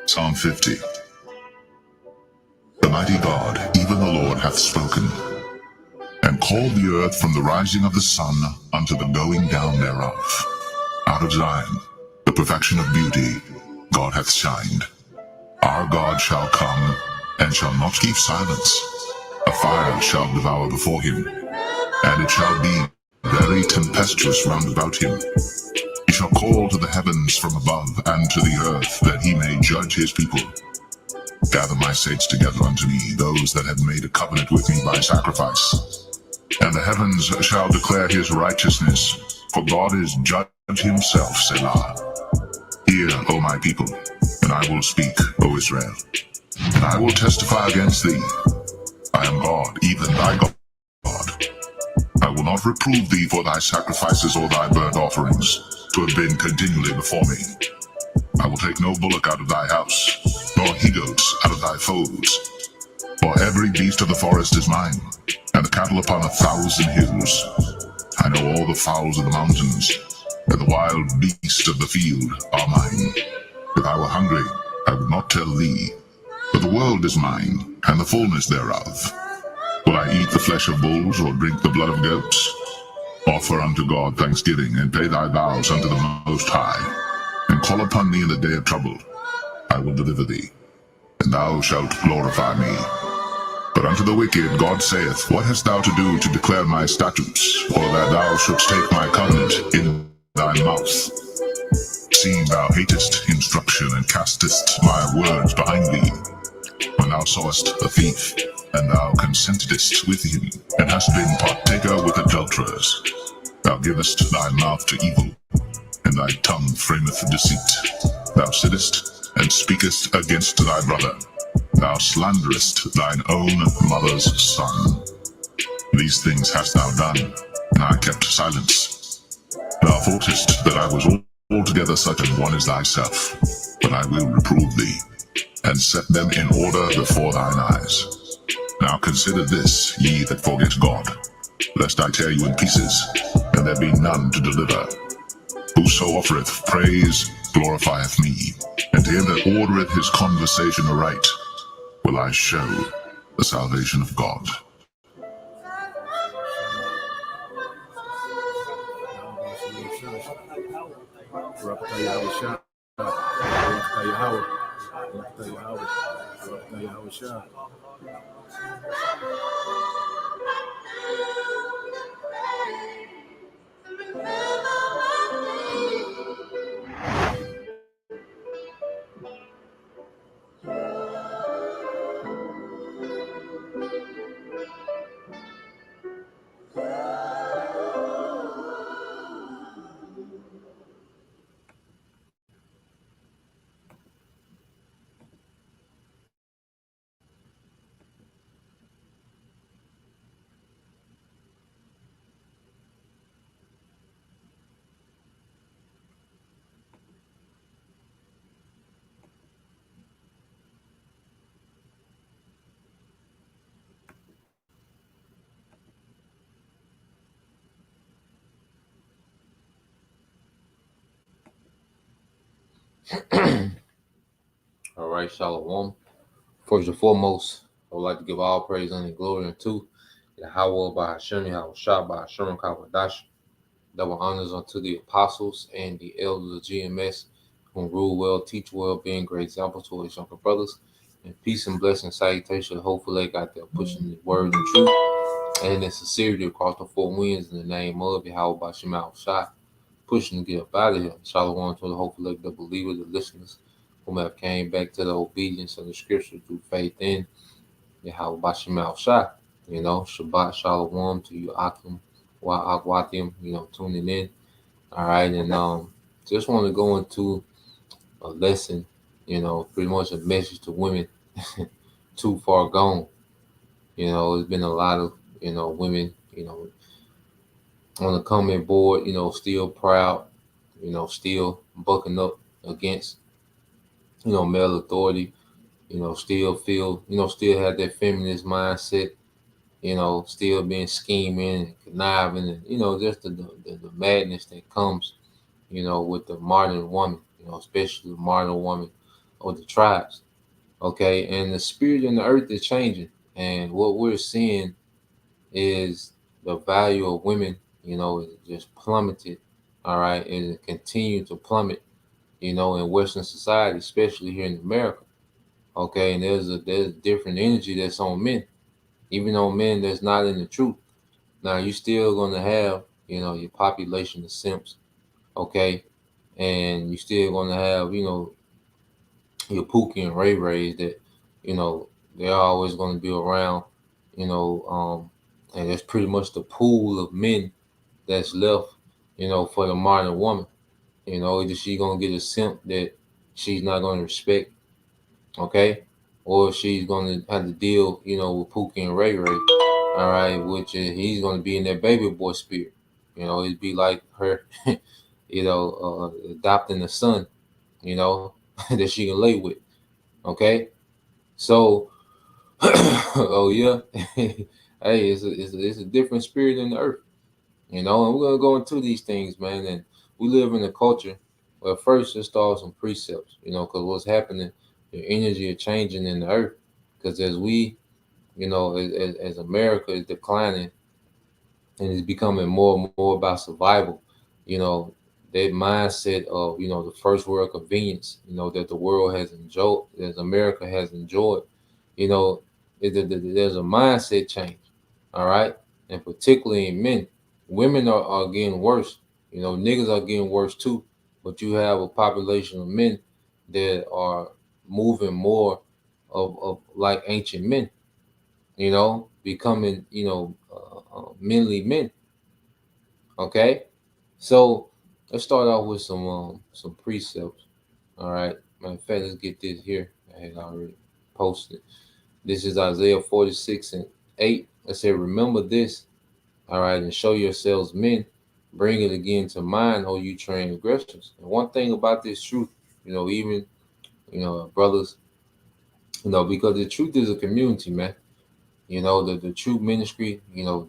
Psalm 50. The mighty God, even the Lord, hath spoken, and called the earth from the rising of the sun unto the going down thereof. Out of Zion, the perfection of beauty, God hath shined. Our God shall come, and shall not keep silence. A fire shall devour before him, and it shall be very tempestuous round about him. He shall call to the heavens from above, and to the earth, that he may judge his people. Gather my saints together unto me, those that have made a covenant with me by sacrifice. And the heavens shall declare his righteousness, for God is judge himself, Selah. Hear, O my people, and I will speak, O Israel. And I will testify against thee. I am God, even thy God. I will not reprove thee for thy sacrifices or thy burnt offerings, to have been continually before me. I will take no bullock out of thy house, nor he-goats out of thy folds. For every beast of the forest is mine, and the cattle upon 1,000 hills. I know all the fowls of the mountains, and the wild beasts of the field are mine. If I were hungry, I would not tell thee, but the world is mine, and the fullness thereof. Will I eat the flesh of bulls, or drink the blood of goats? Offer unto God thanksgiving, and pay thy vows unto the Most High. And call upon me in the day of trouble. I will deliver thee, and thou shalt glorify me. But unto the wicked God saith, What hast thou to do to declare my statutes, or that thou shouldst take my covenant in thy mouth? Seeing thou hatest instruction, and castest my words behind thee. When thou sawest a thief, and thou consentedst with him, and hast been partaker with adulterers, thou givest thy mouth to evil, and thy tongue frameth deceit. Thou sittest and speakest against thy brother. Thou slanderest thine own mother's son. These things hast thou done, and I kept silence. Thou thoughtest that I was altogether such an one as thyself, but I will reprove thee, and set them in order before thine eyes. Now consider this, ye that forget God, lest I tear you in pieces, and there be none to deliver. Whoso offereth praise glorifieth me, and to him that ordereth his conversation aright will I show the salvation of God. All right, Shalom. First and foremost, I would like to give all praise and glory unto Yahweh by Hashem, Yahushua by Hashem Kavadash. Double honors unto the apostles and the elders of GMS, who rule well, teach well, being great examples to his younger brothers. And peace and blessing, salutation, hopefully out there pushing the word and truth and in sincerity across the four winds in the name of Yahweh by Hashem Yahushua, pushing to get up out of here. Shalom to the hopefully the believers, the listeners, whom have came back to the obedience of the scripture through faith in Yahweh Bashim Al Shah. Shabbat Shalom to you, Akim, Wa Akwatim, tuning in. All right, and just want to go into a lesson, pretty much a message to women too far gone. There's been a lot of, women, on the comment board, still proud, still bucking up against male authority, still feel, still have that feminist mindset, still being scheming and conniving, and just the madness that comes, with the modern woman, especially the modern woman of the tribes. Okay, and the spirit in the earth is changing, and what we're seeing is the value of women, is just plummeted. All right, and it continue to plummet, in Western society, especially here in America. Okay, and there's different energy that's on men, even on men that's not in the truth. Now you still gonna have, your population of simps, okay, and you still gonna have, your Pookie and Ray Rays that, you know, they're always gonna be around, and that's pretty much the pool of men that's left, for the modern woman. Either she gonna get a simp that she's not gonna respect, okay, or she's gonna have to deal, with Pookie and Ray Ray, all right, which is he's gonna be in that baby boy spirit. It'd be like her, adopting a son, that she can lay with, okay. So, oh yeah, hey, it's a different spirit in the earth, and we're gonna go into these things, man. And we live in a culture where first let's start with some precepts, because what's happening, the energy is changing in the earth, because as we, as America is declining and it's becoming more and more about survival, you know, that mindset of, the first world convenience, that the world has enjoyed, as America has enjoyed, you know, there's a mindset change, all right, and particularly in men. Women are getting worse, niggas are getting worse too, but you have a population of men that are moving more of like ancient men, becoming, manly men. Okay, so let's start off with some precepts. All right, matter of fact, let's get this here. I had already posted. This is Isaiah 46:8. It said, "Remember this, all right, and show yourselves men. Bring it again to mind, O you transgressors." And one thing about this truth, even brothers, because the truth is a community, man. The true ministry, the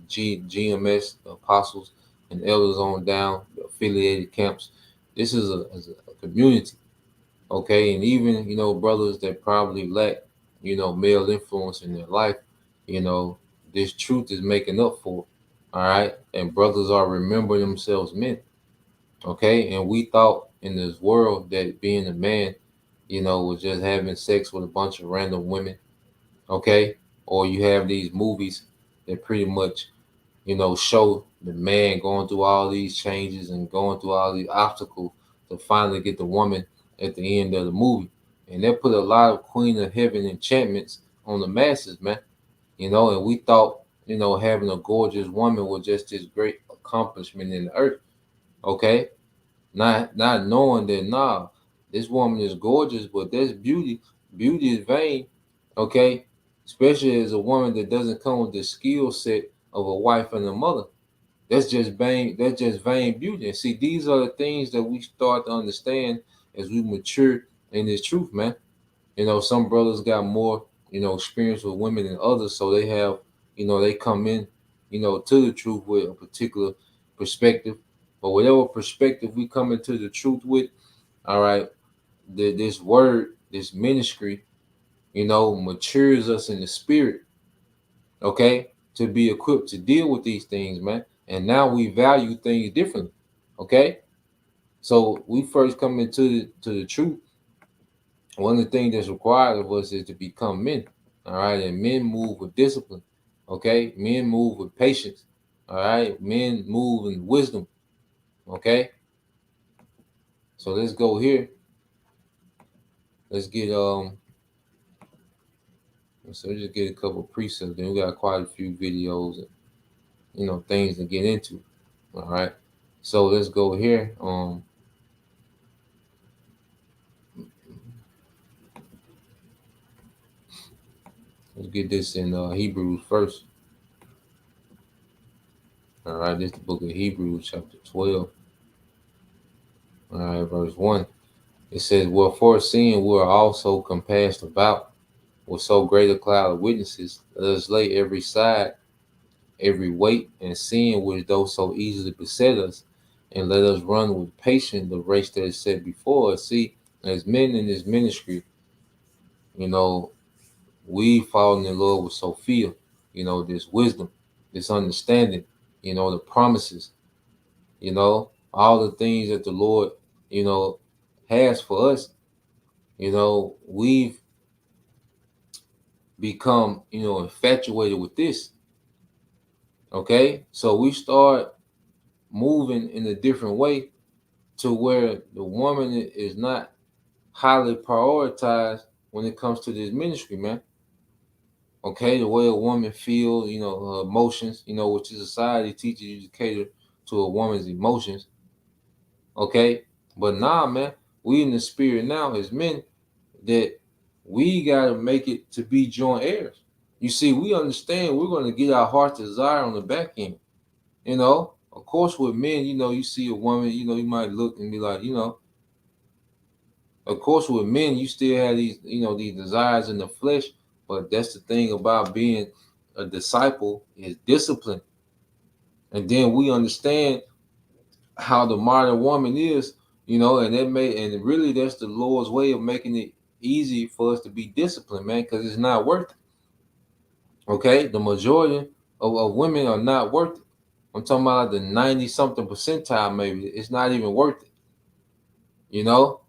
GMS, the apostles and elders on down, the affiliated camps. This is a community, okay? And even, brothers that probably lack, male influence in their life, you know, this truth is making up for it, all right? And brothers are remembering themselves men, okay? And we thought in this world that being a man, was just having sex with a bunch of random women, okay? Or you have these movies that pretty much, show the man going through all these changes and going through all these obstacles to finally get the woman at the end of the movie. And they put a lot of Queen of Heaven enchantments on the masses, man. And we thought, having a gorgeous woman was just this great accomplishment in the earth, okay? Not knowing that, nah, this woman is gorgeous, but there's beauty. Beauty is vain, okay? Especially as a woman that doesn't come with the skill set of a wife and a mother. That's just vain. That's just vain beauty. And see, these are the things that we start to understand as we mature in this truth, man. Some brothers got more, experience with women than others, so they have, they come in, to the truth with a particular perspective. But whatever perspective we come into the truth with, all right, this word, this ministry, matures us in the spirit, okay, to be equipped to deal with these things, man. And now we value things differently, okay. So we first come into the truth. One of the things that's required of us is to become men, all right, and men move with discipline, okay. Men move with patience, all right. Men move in wisdom, okay. So let's go here. Let's get so just get a couple of precepts. Then we got quite a few videos and things to get into. All right. So let's go here. Let's get this in Hebrews first. All right, this is the book of Hebrews, chapter 12. All right, verse 1. It says, well, for seeing we are also compassed about with so great a cloud of witnesses, let us lay every side, every weight, and sin which doth so easily beset us, and let us run with patience the race that is set before us. See, as men in this ministry, you know, we fallen in love with Sophia, this wisdom, this understanding, the promises, all the things that the Lord, has for us. We've become, infatuated with this. Okay. So we start moving in a different way to where the woman is not highly prioritized when it comes to this ministry, man. Okay, the way a woman feels, her emotions, which society teaches you to cater to a woman's emotions. Okay, but nah, man, we in the spirit now as men that we gotta make it to be joint heirs. You see, we understand we're gonna get our heart's desire on the back end. Of course, with men, you see a woman, you might look and be like, of course, with men, you still have these, these desires in the flesh. But that's the thing about being a disciple is discipline. And then we understand how the modern woman is, and really that's the Lord's way of making it easy for us to be disciplined, man, because it's not worth it. Okay, the majority of women are not worth it. I'm talking about the 90 something percentile, maybe. It's not even worth it, to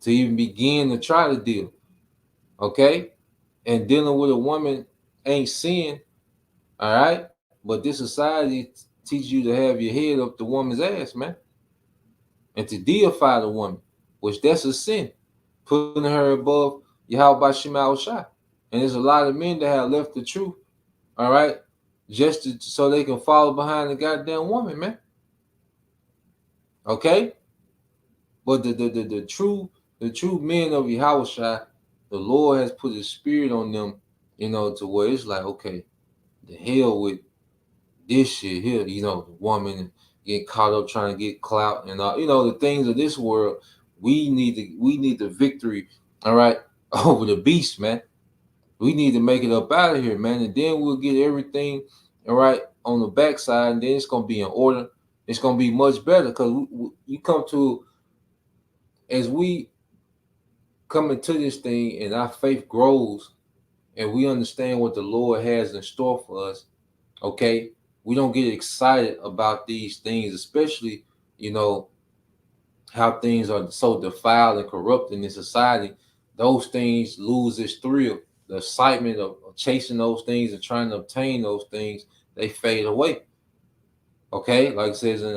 even begin to try to deal. Okay, and dealing with a woman ain't sin, all right? But this society teaches you to have your head up the woman's ass, man, and to deify the woman, which that's a sin, putting her above Yahweh Shemal Shah. And there's a lot of men that have left the truth, all right, so they can follow behind the goddamn woman, man. Okay, but the true men of Yahweh Shah, the Lord has put His Spirit on them, to where it's like, okay, the hell with this shit here, the woman get caught up trying to get clout and the things of this world. We need the victory, all right, over the beast, man. We need to make it up out of here, man, and then we'll get everything, all right, on the backside, and then it's gonna be in order. It's gonna be much better because you come to as we come into this thing and our faith grows and we understand what the Lord has in store for us. Okay, we don't get excited about these things, especially, how things are so defiled and corrupt in this society. Those things lose its thrill. The excitement of chasing those things and trying to obtain those things, they fade away. Okay, like it says in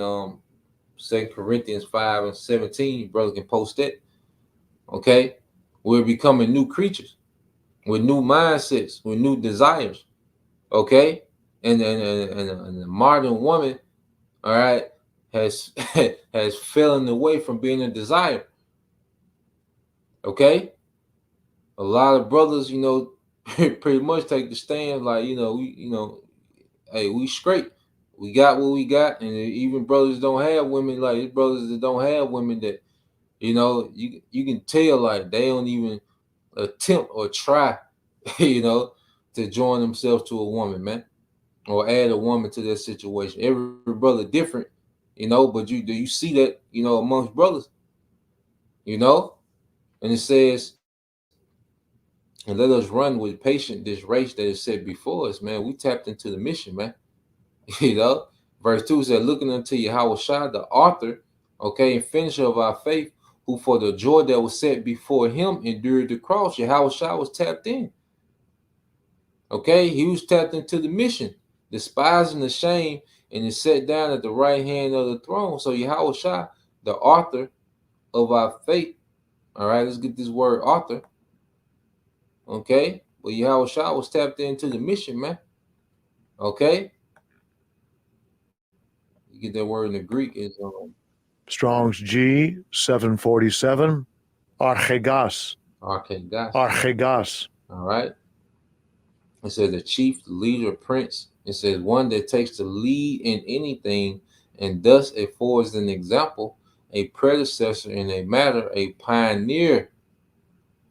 2 Corinthians 5:17, brother can post that. Okay, we're becoming new creatures with new mindsets, with new desires. Okay, and the modern woman, all right, has has fallen away from being a desire. Okay, a lot of brothers, pretty much take the stand like, hey, we straight, we got what we got, and even brothers don't have women like brothers that don't have women that, you can tell like they don't even attempt or try, to join themselves to a woman, man, or add a woman to their situation. Every brother different, but you see that, amongst brothers, and it says, and let us run with patience this race that is set before us, man. We tapped into the mission, man. Verse 2 said, looking unto Yahweh Shah, the author, okay, and finisher of our faith, who for the joy that was set before him endured the cross. Yahweh Shah was tapped in. Okay, he was tapped into the mission, despising the shame, and is set down at the right hand of the throne. So Yahweh Shah, the author of our faith. All right, let's get this word author. Okay, but Yahweh Shah was tapped into the mission, man. Okay, you get that word in the Greek is Strong's G 747. Archegas. archegas. Archegas. All right. It says the chief, the leader, prince. It says one that takes the lead in anything and thus affords an example a predecessor in a matter, a pioneer.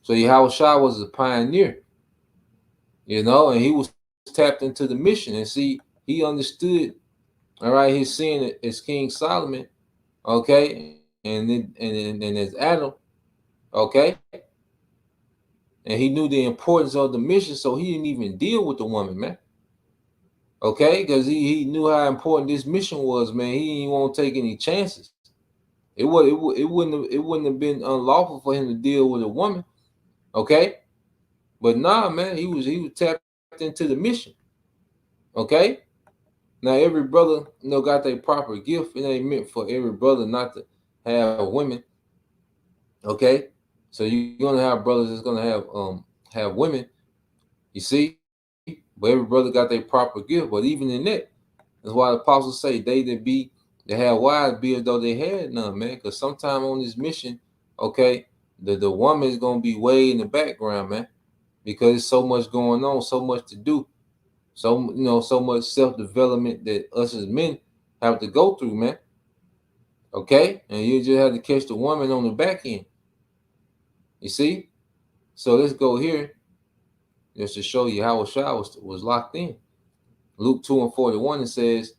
So Yahushua was a pioneer, and he was tapped into the mission. And see, he understood, all right, his sin as King Solomon, okay, and as Adam, okay, and he knew the importance of the mission, so he didn't even deal with the woman, man. Okay, because he knew how important this mission was, man. He didn't want to take any chances. It wouldn't have been unlawful for him to deal with a woman, okay. But nah, man, he was tapped into the mission, okay. Now every brother, got their proper gift. It ain't meant for every brother not to have women, okay. So you're gonna have brothers that's gonna have women, you see. But every brother got their proper gift. But even in that, that's why the apostles say they have wives be as though they had none, man. Because sometime on this mission, okay, the woman is gonna be way in the background, man, because there's so much going on, so much to do, so much self-development that us as men have to go through, man. Okay, and you just have to catch the woman on the back end. You see? So let's go here just to show you how Yahushua was locked in. Luke 2:41, it says,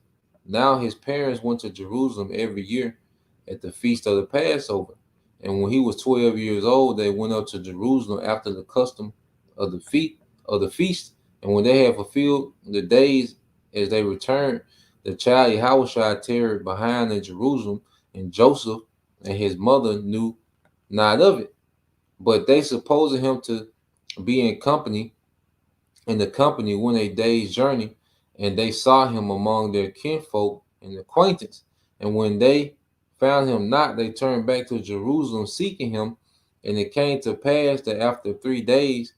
now his parents went to Jerusalem every year at the feast of the Passover. And when he was 12 years old, they went up to Jerusalem after the custom of the feast. And when they had fulfilled the days as they returned, the child Yahushua tarried behind in Jerusalem, and Joseph and his mother knew not of it. But they supposed him to be in the company went a day's journey, and they saw him among their kinfolk and acquaintance. And when they found him not, they turned back to Jerusalem seeking him. And it came to pass that after 3 days,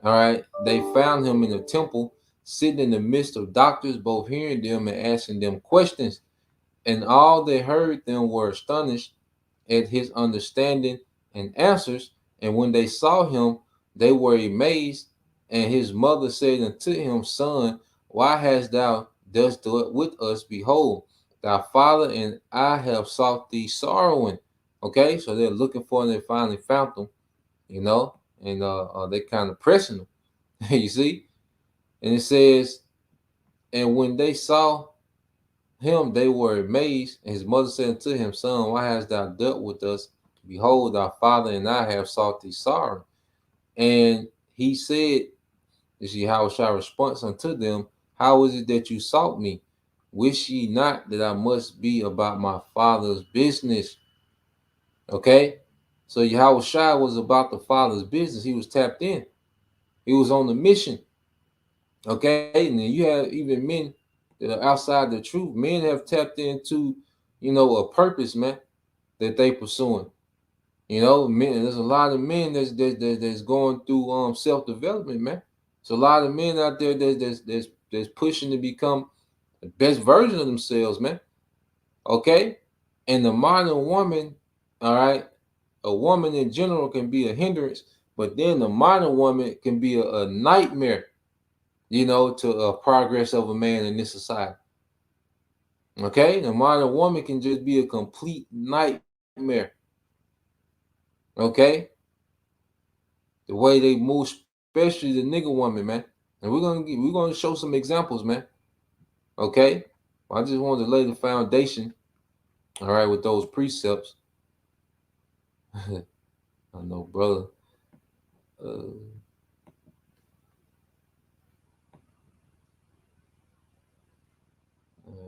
all right, they found him in the temple, sitting in the midst of doctors, both hearing them and asking them questions. And all that heard them were astonished at his understanding and answers. And when they saw him, they were amazed. And his mother said unto him, Son, why hast thou thus dealt with us? Behold, thy father and I have sought thee sorrowing. Okay, so they're looking for him. They finally found him, and they kind of pressing him. You see? And it says, and when they saw him, they were amazed. And his mother said unto him, Son, why hast thou dealt with us? Behold, our father and I have sought thee sorrow. And he said, this is Yahushua's response unto them, how is it that you sought me? Wish ye not that I must be about my father's business? Okay? So Yahushua was about the father's business. He was tapped in. He was on the mission. Okay? And then you have even men that are outside the truth. Men have tapped into, a purpose, man, that they pursuing. Men, there's a lot of men that's going through self-development, man. So a lot of men out there that's pushing to become the best version of themselves, man. Okay? And the modern woman, all right, a woman in general can be a hindrance, but then the modern woman can be a nightmare, to progress of a man in this society. Okay? The modern woman can just be a complete nightmare. Okay? The way they move, especially the nigga woman, man. And we're gonna show some examples, man. Okay? I just wanted to lay the foundation, all right, with those precepts. I know, brother. All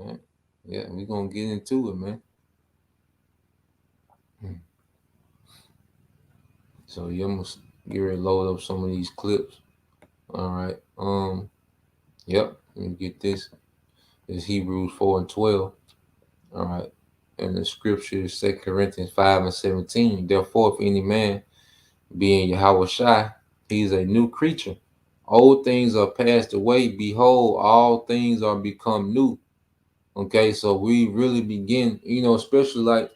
right. Yeah, we're gonna get into it, man. So you almost get ready to load up some of these clips. All right. Yep. Let me get this. It's Hebrews 4:12. All right. And the scripture is 2 Corinthians 5:17. Therefore, if any man be in Yahushua, he is a new creature. Old things are passed away. Behold, all things are become new. Okay, so we really begin, especially like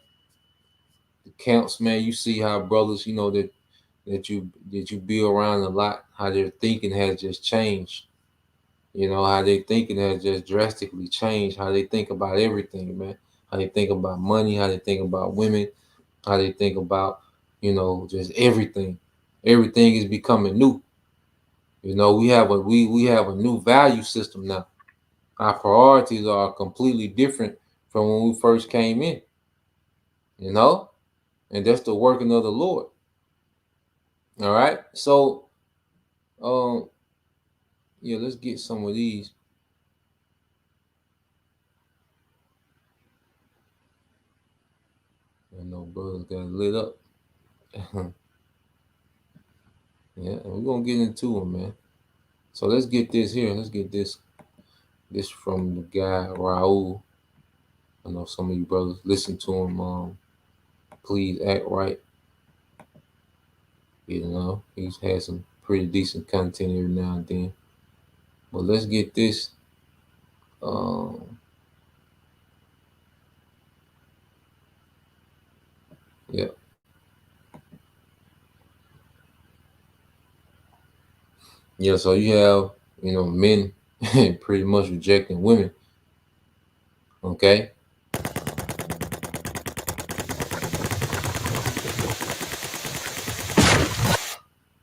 the camps, man. You see how brothers, that you be around a lot, how their thinking has just changed. How their thinking has just drastically changed, how they think about everything, man. how they think about money, how they think about women, how they think about, just everything. Everything is becoming new. We have a new value system now. Our priorities are completely different from when we first came in. And that's the working of the Lord. All right. So, let's get some of these. I know brothers got lit up. Yeah, and we're gonna get into them, man. So let's get this here. Let's get this from the guy Raul. I know some of you brothers listen to him. Please act right. He's had some pretty decent content every now and then. But let's get this. Yeah. Yeah, so you have, men pretty much rejecting women. Okay.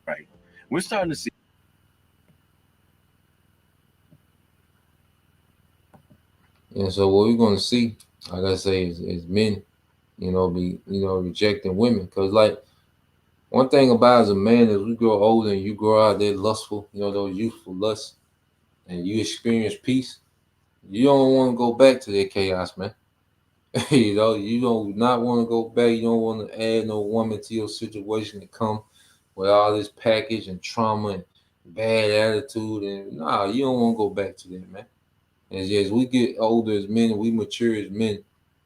Right. We're starting to see. And so what we're going to see, like I say, is men, rejecting women. Because, like, one thing about as a man, as we grow older and you grow out there lustful, those youthful lusts, and you experience peace, you don't want to go back to that chaos, man. You don't not want to go back. You don't want to add no woman to your situation to come with all this package and trauma and bad attitude. And you don't want to go back to that, man. As we get older as men and we mature as men,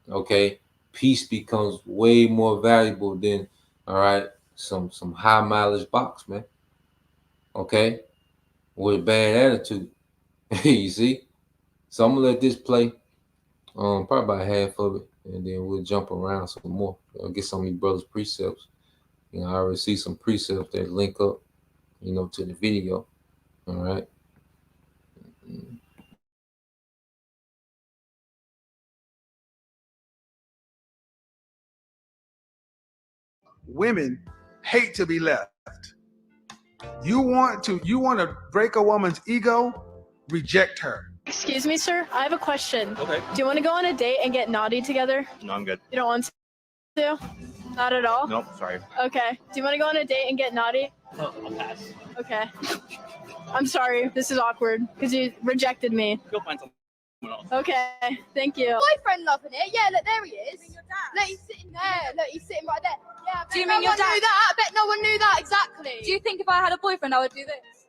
okay, peace becomes way more valuable than, all right, some high mileage box, man. Okay, with bad attitude. You see? So I'm gonna let this play. Probably about half of it, and then we'll jump around some more. I'll get some of you brothers' precepts. I already see some precepts that link up, to the video. All right. Women hate to be left. You want to break a woman's ego? Reject her. Excuse me, sir. I have a question. Okay. Do you want to go on a date and get naughty together? No, I'm good. You don't want to? Not at all? Nope, sorry. Okay. Do you want to go on a date and get naughty? I'll pass. Okay. I'm sorry. This is awkward because you rejected me. Go find someone else. Okay. Thank you. Boyfriend loving it. Yeah, look, there he is. Look, he's sitting there. Look, he's sitting right there. Yeah, Do you no mean your one dad? knew that? I bet no one knew that. Exactly. Do you think if I had a boyfriend, I would do this?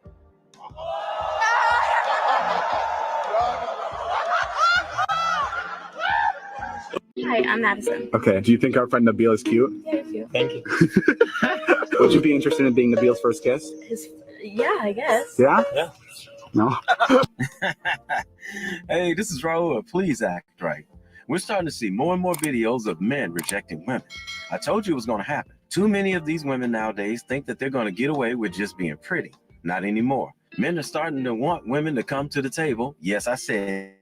Hi, I'm Madison. Okay. Do you think our friend Nabil is cute? Thank you. Thank you. Would you be interested in being Nabil's first kiss? Yeah, I guess. Yeah? Yeah. No? Hey, this is Raul. Please act right. We're starting to see more and more videos of men rejecting women. I told you it was going to happen. Too many of these women nowadays think that they're going to get away with just being pretty. Not anymore. Men are starting to want women to come to the table. Yes, I said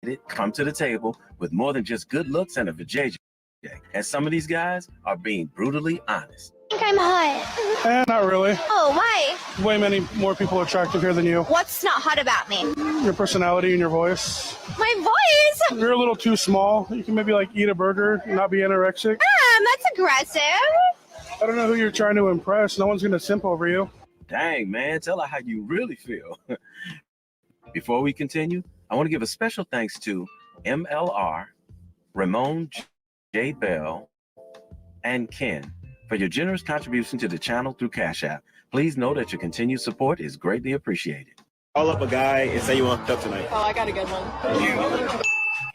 it. Come to the table with more than just good looks and a vajayjay. And some of these guys are being brutally honest. I think I'm hot. Not really. Oh, why? Way many more people attractive here than you. What's not hot about me? Your personality and your voice. My voice? You're a little too small. You can maybe eat a burger and not be anorexic. That's aggressive. I don't know who you're trying to impress. No one's going to simp over you. Dang, man, tell her how you really feel. Before we continue, I want to give a special thanks to MLR, Ramon J. Bell, and Ken for your generous contribution to the channel through Cash App. Please know that your continued support is greatly appreciated. Call up a guy and say you want to up tonight. Oh, I got a good one.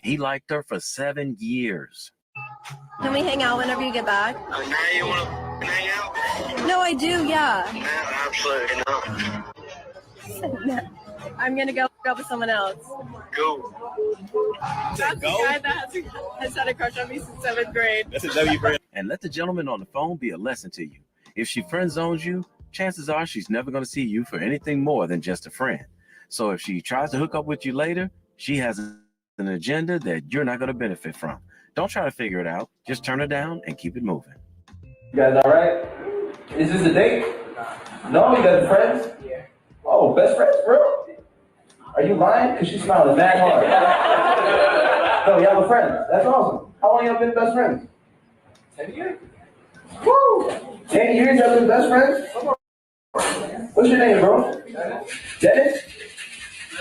He liked her for 7 years. Can we hang out whenever you get back? Now you want to hang out? No, I do, yeah. No, absolutely not. I'm gonna go with someone else. Go. That's the guy that has had a crush on me since 7th grade. That's a W for him. And let the gentleman on the phone be a lesson to you. If she friend zones you, chances are she's never going to see you for anything more than just a friend. So if she tries to hook up with you later, she has an agenda that you're not going to benefit from. Don't try to figure it out. Just turn her down and keep it moving. You guys all right? Is this a date? No, you guys are friends? Yeah. Oh, best friends, bro? Are you lying? Because she's smiling mad hard. No, y'all are friends. That's awesome. How long y'all been best friends? 10 years. Woo! 10 years y'all been best friends? What's your name, bro? Dennis?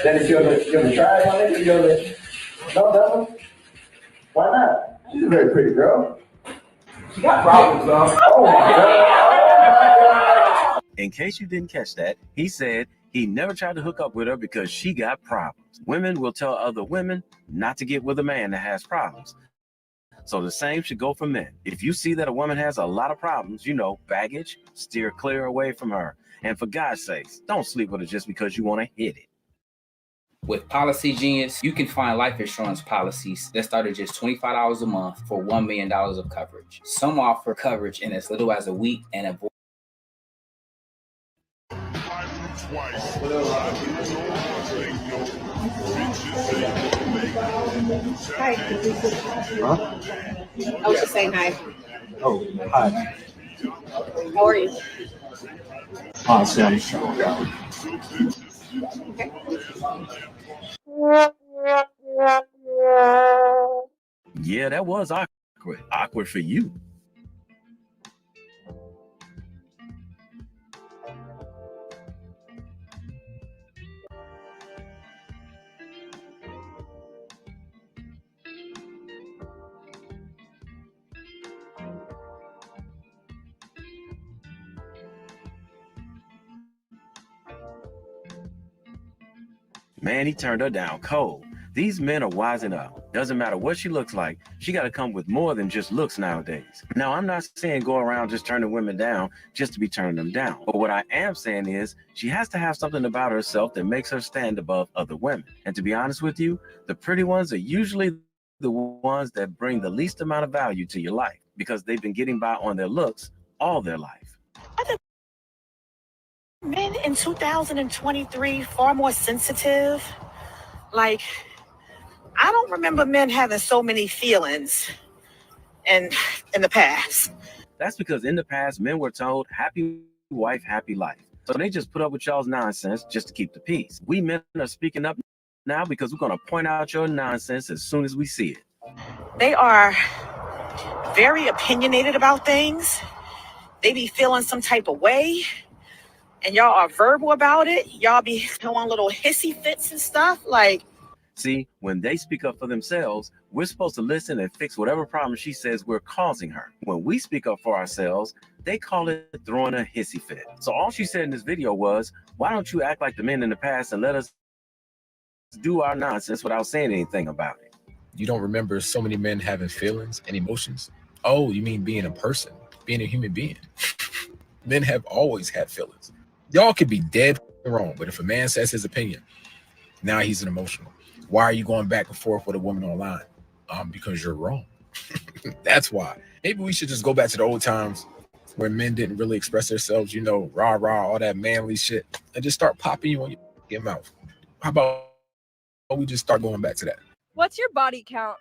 Dennis, you ever try one nigga? You ever... No, that one? Why not? She's a very pretty girl. She got problems, though. Oh, my God. In case you didn't catch that, he said he never tried to hook up with her because she got problems. Women will tell other women not to get with a man that has problems. So the same should go for men. If you see that a woman has a lot of problems, baggage, steer clear away from her. And for God's sakes, don't sleep with her just because you want to hit it. With Policy Genius, you can find life insurance policies that start at just $25 a month for $1 million of coverage. Some offer coverage in as little as a week and avoid. Hi. Huh? I was just saying hi. Oh, hi. How are you? Honestly, I'm sure. Okay. Yeah, that was awkward. Awkward for you. Man, he turned her down cold. These men are wising up. Doesn't matter what she looks like, she got to come with more than just looks nowadays. Now, I'm not saying go around just turning women down just to be turning them down. But what I am saying is she has to have something about herself that makes her stand above other women. And to be honest with you, the pretty ones are usually the ones that bring the least amount of value to your life because they've been getting by on their looks all their life. Men in 2023 far more sensitive. Like, I don't remember men having so many feelings in the past. That's because in the past, men were told, happy wife, happy life. So they just put up with y'all's nonsense just to keep the peace. We men are speaking up now because we're going to point out your nonsense as soon as we see it. They are very opinionated about things. They be feeling some type of way. And y'all are verbal about it. Y'all be throwing little hissy fits and stuff. Like, see, when they speak up for themselves, we're supposed to listen and fix whatever problem she says we're causing her. When we speak up for ourselves, they call it throwing a hissy fit. So all she said in this video was, why don't you act like the men in the past and let us do our nonsense without saying anything about it? You don't remember so many men having feelings and emotions? Oh, you mean being a person, being a human being? Men have always had feelings. Y'all could be dead wrong, but if a man says his opinion, now he's an emotional. Why are you going back and forth with a woman online? Because you're wrong. That's why. Maybe we should just go back to the old times where men didn't really express themselves, rah, all that manly shit, and just start popping you on your mouth. How about we just start going back to that? What's your body count?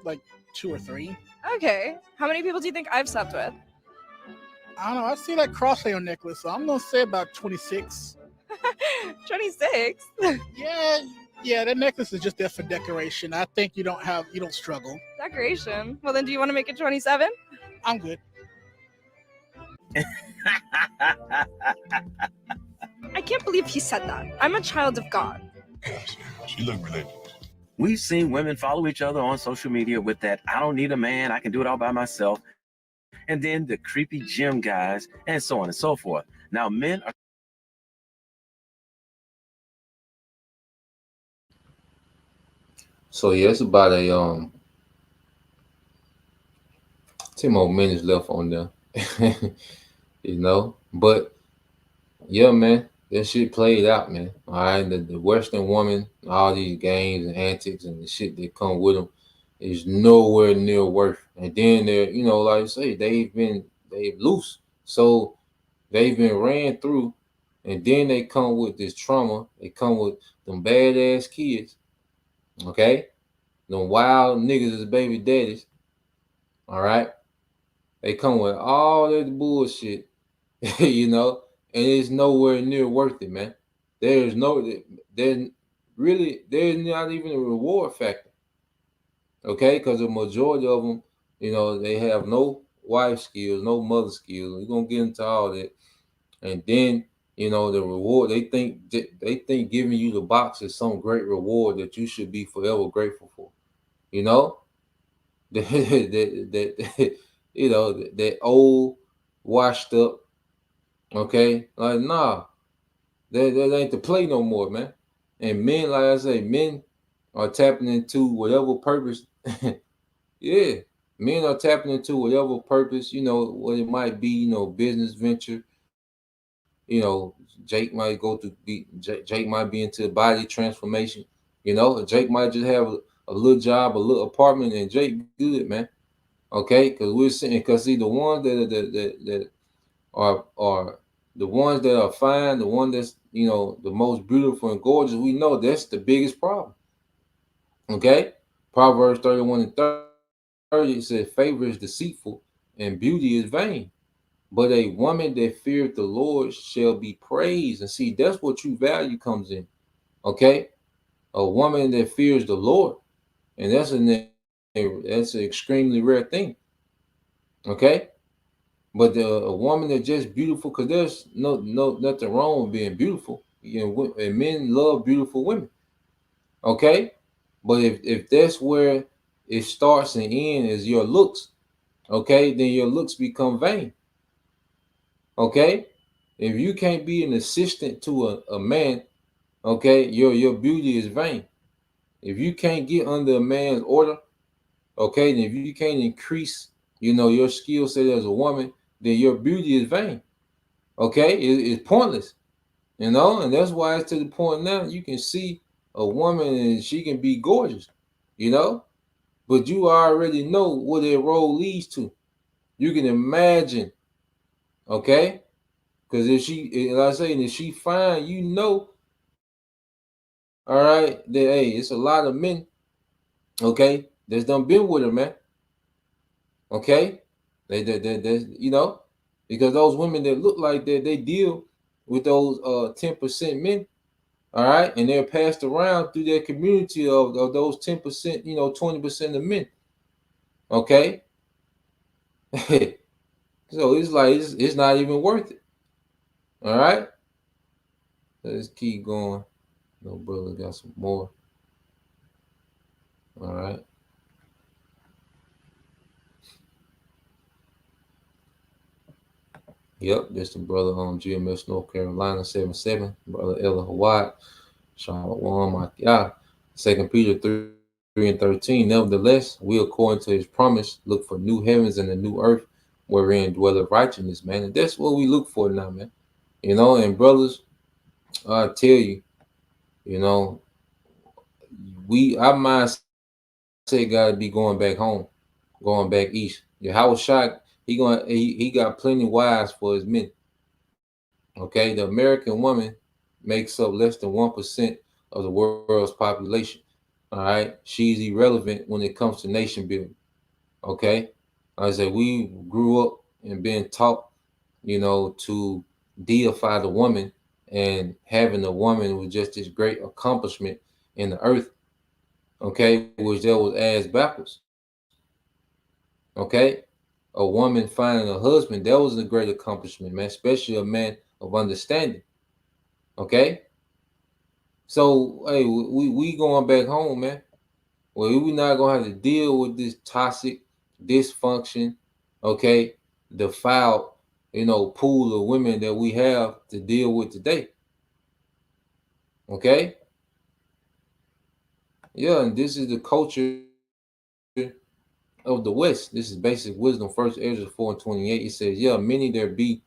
Like 2 or 3. Okay. How many people do you think I've slept with? I don't know. I see that crosshair necklace, so I'm gonna say about 26. 26? Yeah, that necklace is just there for decoration. I think you don't struggle. Decoration? Well, then do you want to make it 27? I'm good. I can't believe he said that. I'm a child of God. She look religious. We've seen women follow each other on social media with that, I don't need a man, I can do it all by myself. And then the creepy gym guys, and so on and so forth. Now, men are... So yeah, it's about 10 more minutes left on there. But yeah, man, that shit played out, man. All right, the Western woman, all these games and antics and the shit that come with them is nowhere near worth. And then they're, like I say, they've loose. So they've been ran through, and then they come with this trauma. They come with them badass kids. Okay? Them wild niggas as baby daddies. All right. They come with all that bullshit, you know, and it's nowhere near worth it, man. There's not even a reward factor. Okay, because the majority of them, you know, they have no wife skills, no mother skills. We're gonna get into all that, and then you know the reward. They think giving you the box is some great reward that you should be forever grateful for. You know, that you know that old, washed up. Okay, like nah, that ain't the play no more, man. And men, like I say, men are tapping into whatever purpose. Yeah, men are tapping into whatever purpose, you know, what it might be, you know, business venture. You know, Jake might Jake might be into body transformation. You know, Jake might just have a little job, a little apartment, and Jake good, man. Okay, because we're seeing, because see, the ones that are the ones that are fine, the one that's, you know, the most beautiful and gorgeous, we know that's the biggest problem. Okay, Proverbs 31 and 30, it says, favor is deceitful and beauty is vain, but a woman that feareth the Lord shall be praised. And see, that's what true value comes in. Okay, a woman that fears the Lord, and that's an extremely rare thing. Okay, but a woman that's just beautiful, because there's nothing wrong with being beautiful. You know, and men love beautiful women. Okay, but if that's where it starts and ends is your looks, okay, then your looks become vain. Okay, if you can't be an assistant to a man, okay, your beauty is vain. If you can't get under a man's order, okay, then if you can't increase, you know, your skill set as a woman, then your beauty is vain. Okay, it's pointless, you know, and that's why it's to the point now you can see a woman and she can be gorgeous, you know, but you already know what that role leads to. You can imagine, okay, because if she, like I say, if she fine, you know, all right, that hey, it's a lot of men, okay, that's done been with her, man. Okay, they you know, because those women that look like that, they deal with those 10% men, all right, and they're passed around through their community of those 10%, you know, 20% of men. Okay, so it's like it's not even worth it. All right, let's keep going. No, brother, got some more. All right. Yep, this the brother on GMS North Carolina 77, brother Ella Hawaii, Shalom, my God. 2 Peter 3 and 13. Nevertheless, we, according to his promise, look for new heavens and a new earth wherein dwelleth righteousness, man. And that's what we look for now, man. You know, and brothers, I tell you, you know, our mindset gotta be going back home, going back east. Howard Shot, he got plenty wives for his men. Okay, the American woman makes up less than 1% of the world's population. All right, she's irrelevant when it comes to nation building. Okay, like I said, we grew up and been taught, you know, to deify the woman, and having the woman was just this great accomplishment in the earth. Okay, which that was ass backwards. Okay, a woman finding a husband, that was a great accomplishment, man, especially a man of understanding. Okay, so hey, we going back home, man. Well, we not gonna have to deal with this toxic dysfunction, okay, defiled, you know, pool of women that we have to deal with today. Okay, yeah, and this is the culture of the West. This is basic wisdom. First Ezra 4 and 28. It says, yeah, many there be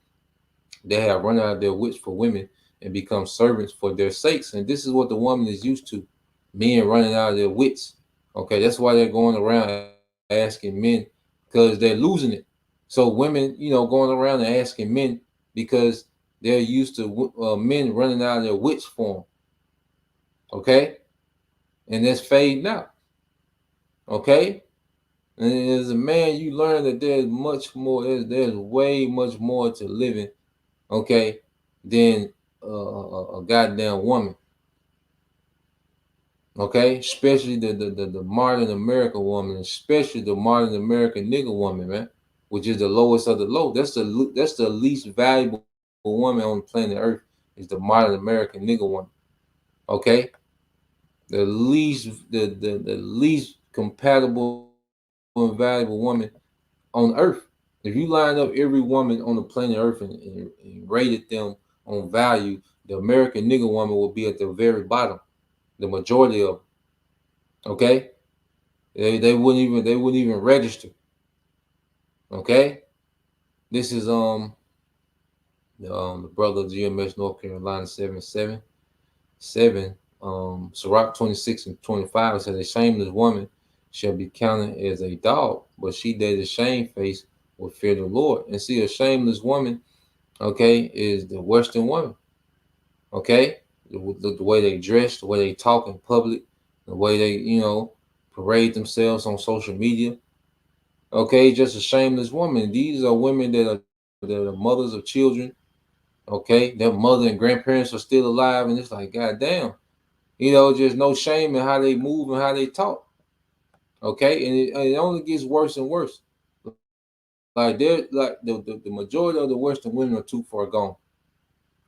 that have run out of their wits for women and become servants for their sakes. And this is what the woman is used to, men running out of their wits. Okay, that's why they're going around asking men, because they're losing it. So women, you know, going around and asking men because they're used to men running out of their wits for them. Okay, and that's fading out. Okay, And as a man, you learn that there's much more. There's way much more to living, okay, than a goddamn woman. Okay, especially the modern American woman, especially the modern American nigga woman, man, which is the lowest of the low. That's the least valuable woman on planet Earth is the modern American nigga woman. Okay, the least compatible and valuable woman on Earth. If you line up every woman on the planet Earth and rated them on value, the American nigga woman will be at the very bottom. The majority of them. Okay, they wouldn't even register. Okay, this is the brother of GMS North Carolina 777. Sirach 26 and 25 says a shameless woman shall be counted as a dog, but she that is shamefaced will fear the Lord. And see, a shameless woman, okay, is the Western woman. Okay, the way they dress, the way they talk in public, the way they, parade themselves on social media. Okay, just a shameless woman. These are women that are mothers of children. Okay, their mother and grandparents are still alive, and it's like, goddamn, just no shame in how they move and how they talk. Okay, and it only gets worse and worse. Like the majority of the Western women are too far gone.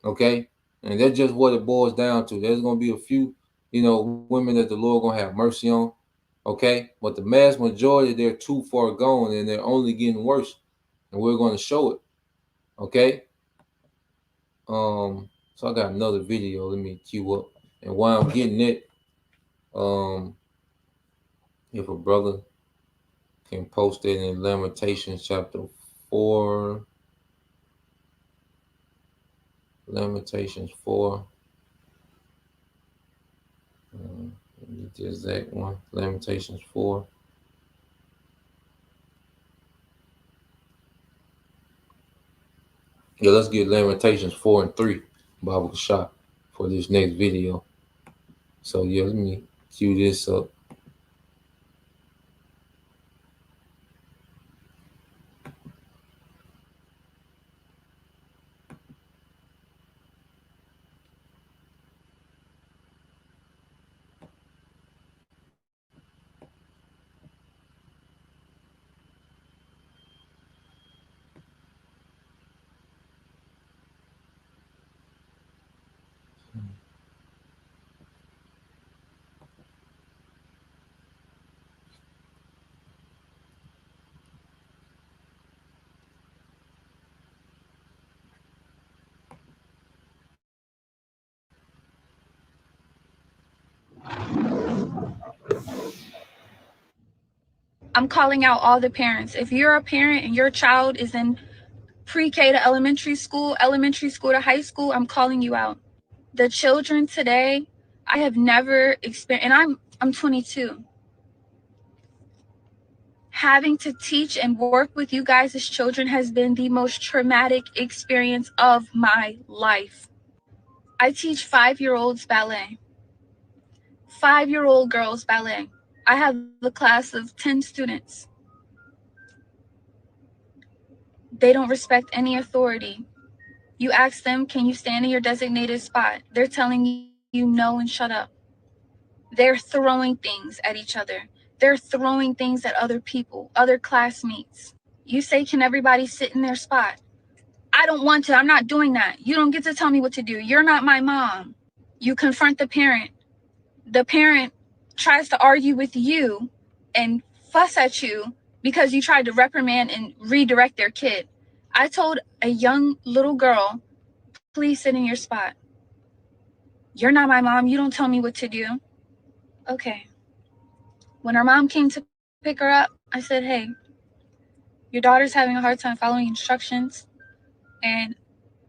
Okay, and that's just what it boils down to. There's gonna be a few, women that the Lord gonna have mercy on. Okay, but the mass majority, they're too far gone and they're only getting worse, and we're going to show it. Okay. So I got another video. Let me queue up, and while I'm getting it, if a brother can post it in Lamentations chapter 4. Lamentations 4. The exact one. Lamentations 4. Yeah, let's get Lamentations 4 and 3 Bible shot for this next video. So yeah, let me cue this up. I'm calling out all the parents. If you're a parent and your child is in pre-K to elementary school to high school, I'm calling you out. The children today, I have never experienced, and I'm 22. Having to teach and work with you guys as children has been the most traumatic experience of my life. I teach 5-year-olds ballet, 5-year-old girls ballet. I have a class of 10 students. They don't respect any authority. You ask them, can you stand in your designated spot? They're telling you no and shut up. They're throwing things at each other. They're throwing things at other people, other classmates. You say, can everybody sit in their spot? I don't want to. I'm not doing that. You don't get to tell me what to do. You're not my mom. You confront the parent. The parent tries to argue with you and fuss at you because you tried to reprimand and redirect their kid. I told a young little girl, please sit in your spot. You're not my mom. You don't tell me what to do. Okay. When her mom came to pick her up, I said, hey, your daughter's having a hard time following instructions. And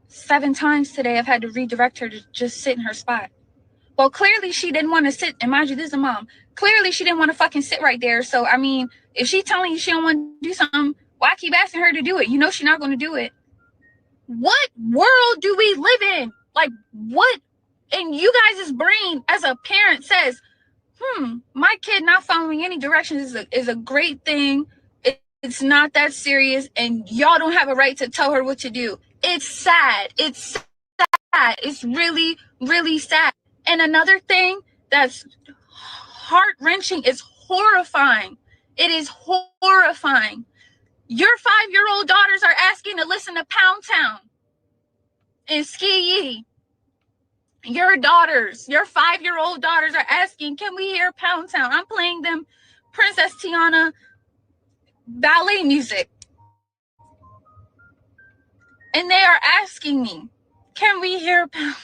7 times today, I've had to redirect her to just sit in her spot. Well, clearly she didn't want to sit. And mind you, this is a mom. Clearly she didn't want to fucking sit right there. So, I mean, if she's telling you she don't want to do something, why keep asking her to do it? You know she's not going to do it. What world do we live in? Like, what in you guys' brain as a parent says, my kid not following any directions is a great thing. It's not that serious, and y'all don't have a right to tell her what to do. It's sad. It's sad. It's really, really sad. And another thing that's heart-wrenching is horrifying. It is horrifying. Your 5-year-old daughters are asking to listen to Pound Town and Ski Yee. Your 5-year-old daughters are asking, can we hear Pound Town? I'm playing them Princess Tiana ballet music. And they are asking me, can we hear Pound?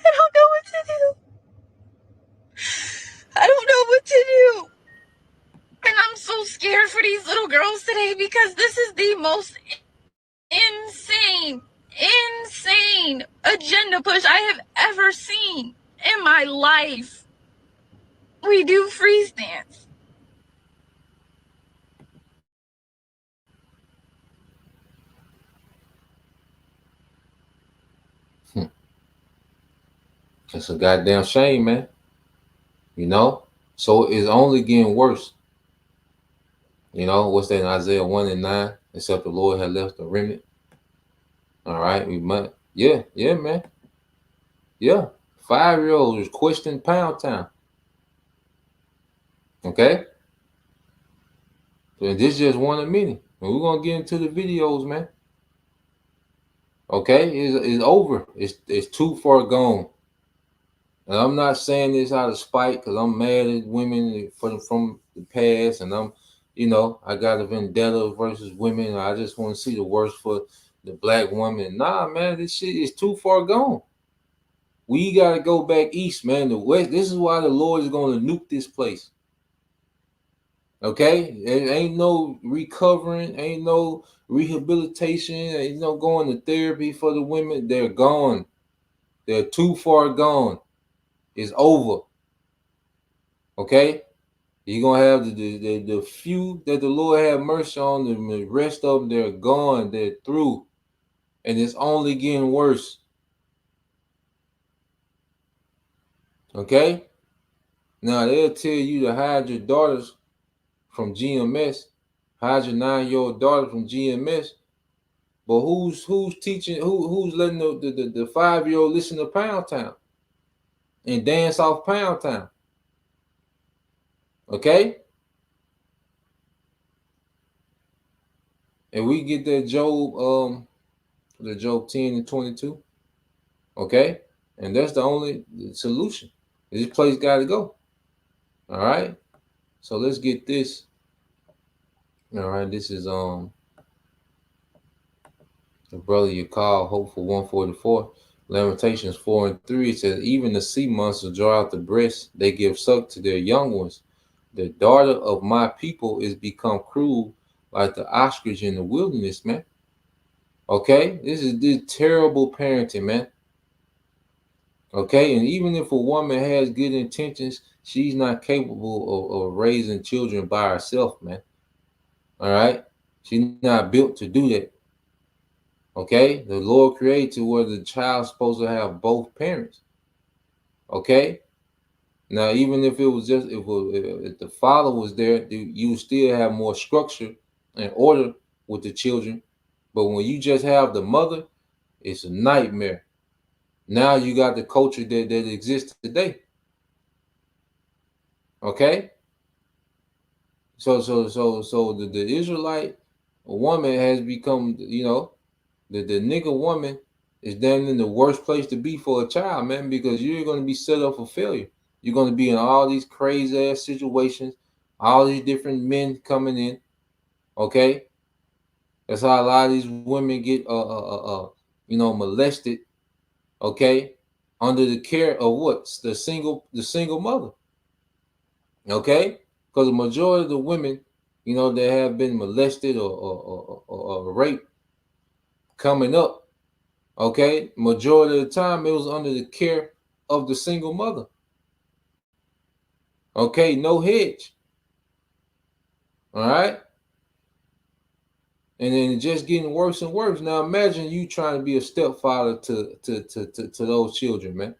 I don't know what to do. I don't know what to do. And I'm so scared for these little girls today because this is the most insane agenda push I have ever seen in my life. We do freeze dance. It's a goddamn shame, man. You know? So it's only getting worse. You know, what's that in Isaiah 1:9? Except the Lord had left a remnant. All right, we might. Yeah, man. Yeah. 5-year-olds questioning Pound Town. Okay? So this is just one of many. And we're gonna get into the videos, man. Okay, it's over. It's too far gone. And I'm not saying this out of spite because I'm mad at women from the past, and I got a vendetta versus women. I just want to see the worst for the black woman. Nah, man, this shit is too far gone. We got to go back east, man. The West. This is why the Lord is going to nuke this place. Okay? There ain't no recovering, ain't no rehabilitation, ain't no going to therapy for the women. They're gone. They're too far gone. It's over. Okay? You're going to have the few that the Lord have mercy on, the rest of them, they're gone. They're through. And it's only getting worse. Okay? Now, they'll tell you to hide your daughters from GMS. Hide your 9-year-old daughter from GMS. But who's teaching, who's letting the 5-year-old listen to Pound Town and dance off Pound Town? Okay? And we get that Job 10:22. Okay? And that's the only solution. This place got to go. All right? So let's get this. All right, this is the brother you call Hopeful 144. Lamentations 4:3. It says, even the sea monsters draw out the breast, they give suck to their young ones. The daughter of my people is become cruel like the ostrich in the wilderness, man. Okay? This is terrible parenting, man. Okay? And even if a woman has good intentions, she's not capable of raising children by herself, man. All right? She's not built to do that. Okay? The Lord created where the child's supposed to have both parents. Okay? Now, even if it was just, if the father was there, you still have more structure and order with the children. But when you just have the mother, it's a nightmare. Now you got the culture that exists today. Okay? So the Israelite woman has become, the nigga woman is then in the worst place to be for a child, man, because you're going to be set up for failure. You're going to be in all these crazy ass situations, all these different men coming in. Okay? That's how a lot of these women get molested, okay, under the care of what? The single mother. Okay? Because the majority of the women, that have been molested or raped coming up, okay, majority of the time it was under the care of the single mother. Okay, no hedge. All right? And then it's just getting worse and worse. Now imagine you trying to be a stepfather to those children, man.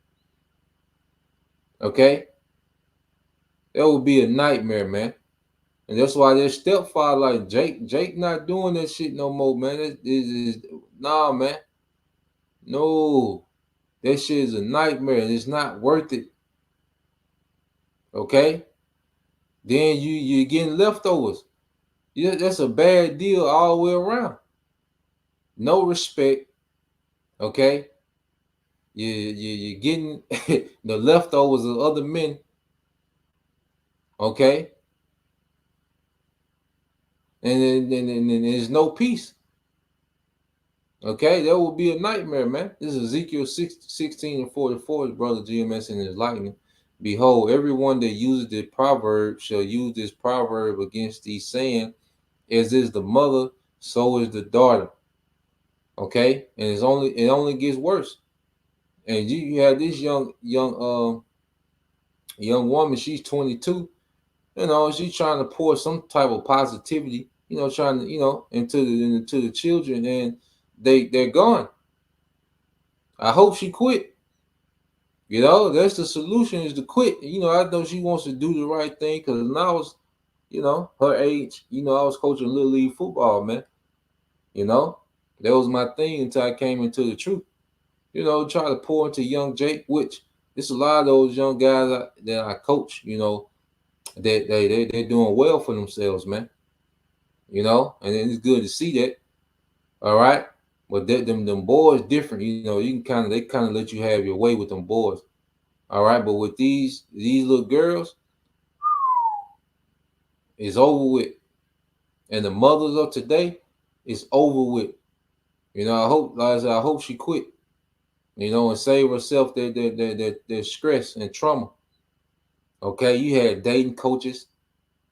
Okay? That would be a nightmare, man. And that's why their stepfather like Jake not doing that shit no more, man. Nah, man. No. That shit is a nightmare and it's not worth it. Okay? Then you're getting leftovers. Yeah, that's a bad deal all the way around. No respect. Okay? You're getting the leftovers of other men. Okay? And then there's no peace. Okay? That would be a nightmare, man. This is Ezekiel 16:44, his brother GMS in his lightning. Behold, everyone that uses the proverb shall use this proverb against thee, saying, as is the mother, so is the daughter. Okay? And it only gets worse. And you have this young woman, she's 22. You know, she's trying to pour some type of positivity, you know, trying to, you know, into the children, and they're gone. I hope she quit. You know, that's the solution, is to quit. You know, I know she wants to do the right thing, because when I was, you know, her age, you know, I was coaching Little League football, man. You know, that was my thing until I came into the truth. You know, try to pour into young Jake, which it's a lot of those young guys that I coach, you know, that they're doing well for themselves, man. You know, and it's good to see that. All right. But them boys different, you know, they kind of let you have your way with them boys. All right. But with these little girls, it's over with. And the mothers of today, it's over with. You know, I hope she quit. You know, and save herself their stress and trauma. Okay, you had dating coaches,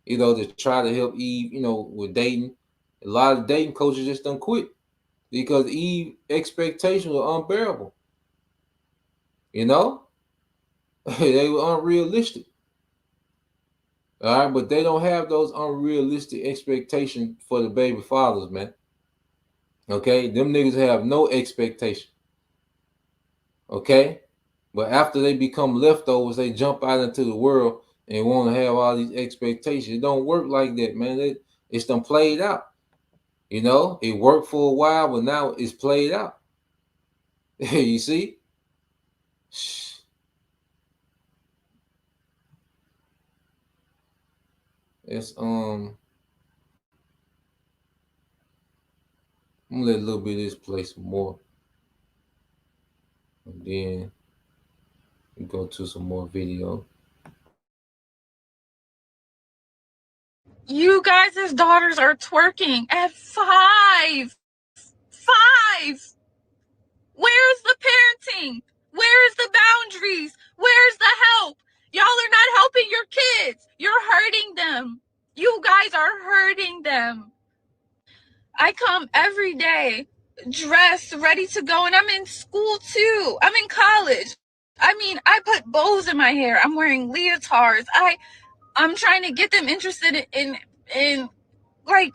you know, to try to help Eve, you know, with dating. A lot of dating coaches just done quit because Eve expectations were unbearable. You know, they were unrealistic. All right, but they don't have those unrealistic expectations for the baby fathers, man. Okay, them niggas have no expectation. Okay, but after they become leftovers, they jump out into the world and want to have all these expectations. It don't work like that, man. It's done played out. You know, it worked for a while, but now it's played out. You see? It's I'm gonna let a little bit of this play some more. And then we go to some more video. You guys' daughters are twerking at 5. 5. Where's the parenting? Where's the boundaries? Where's the help? Y'all are not helping your kids. You're hurting them. You guys are hurting them. I come every day dressed, ready to go, and I'm in school too. I'm in college. I mean, I put bows in my hair. I'm wearing leotards. I'm trying to get them interested in like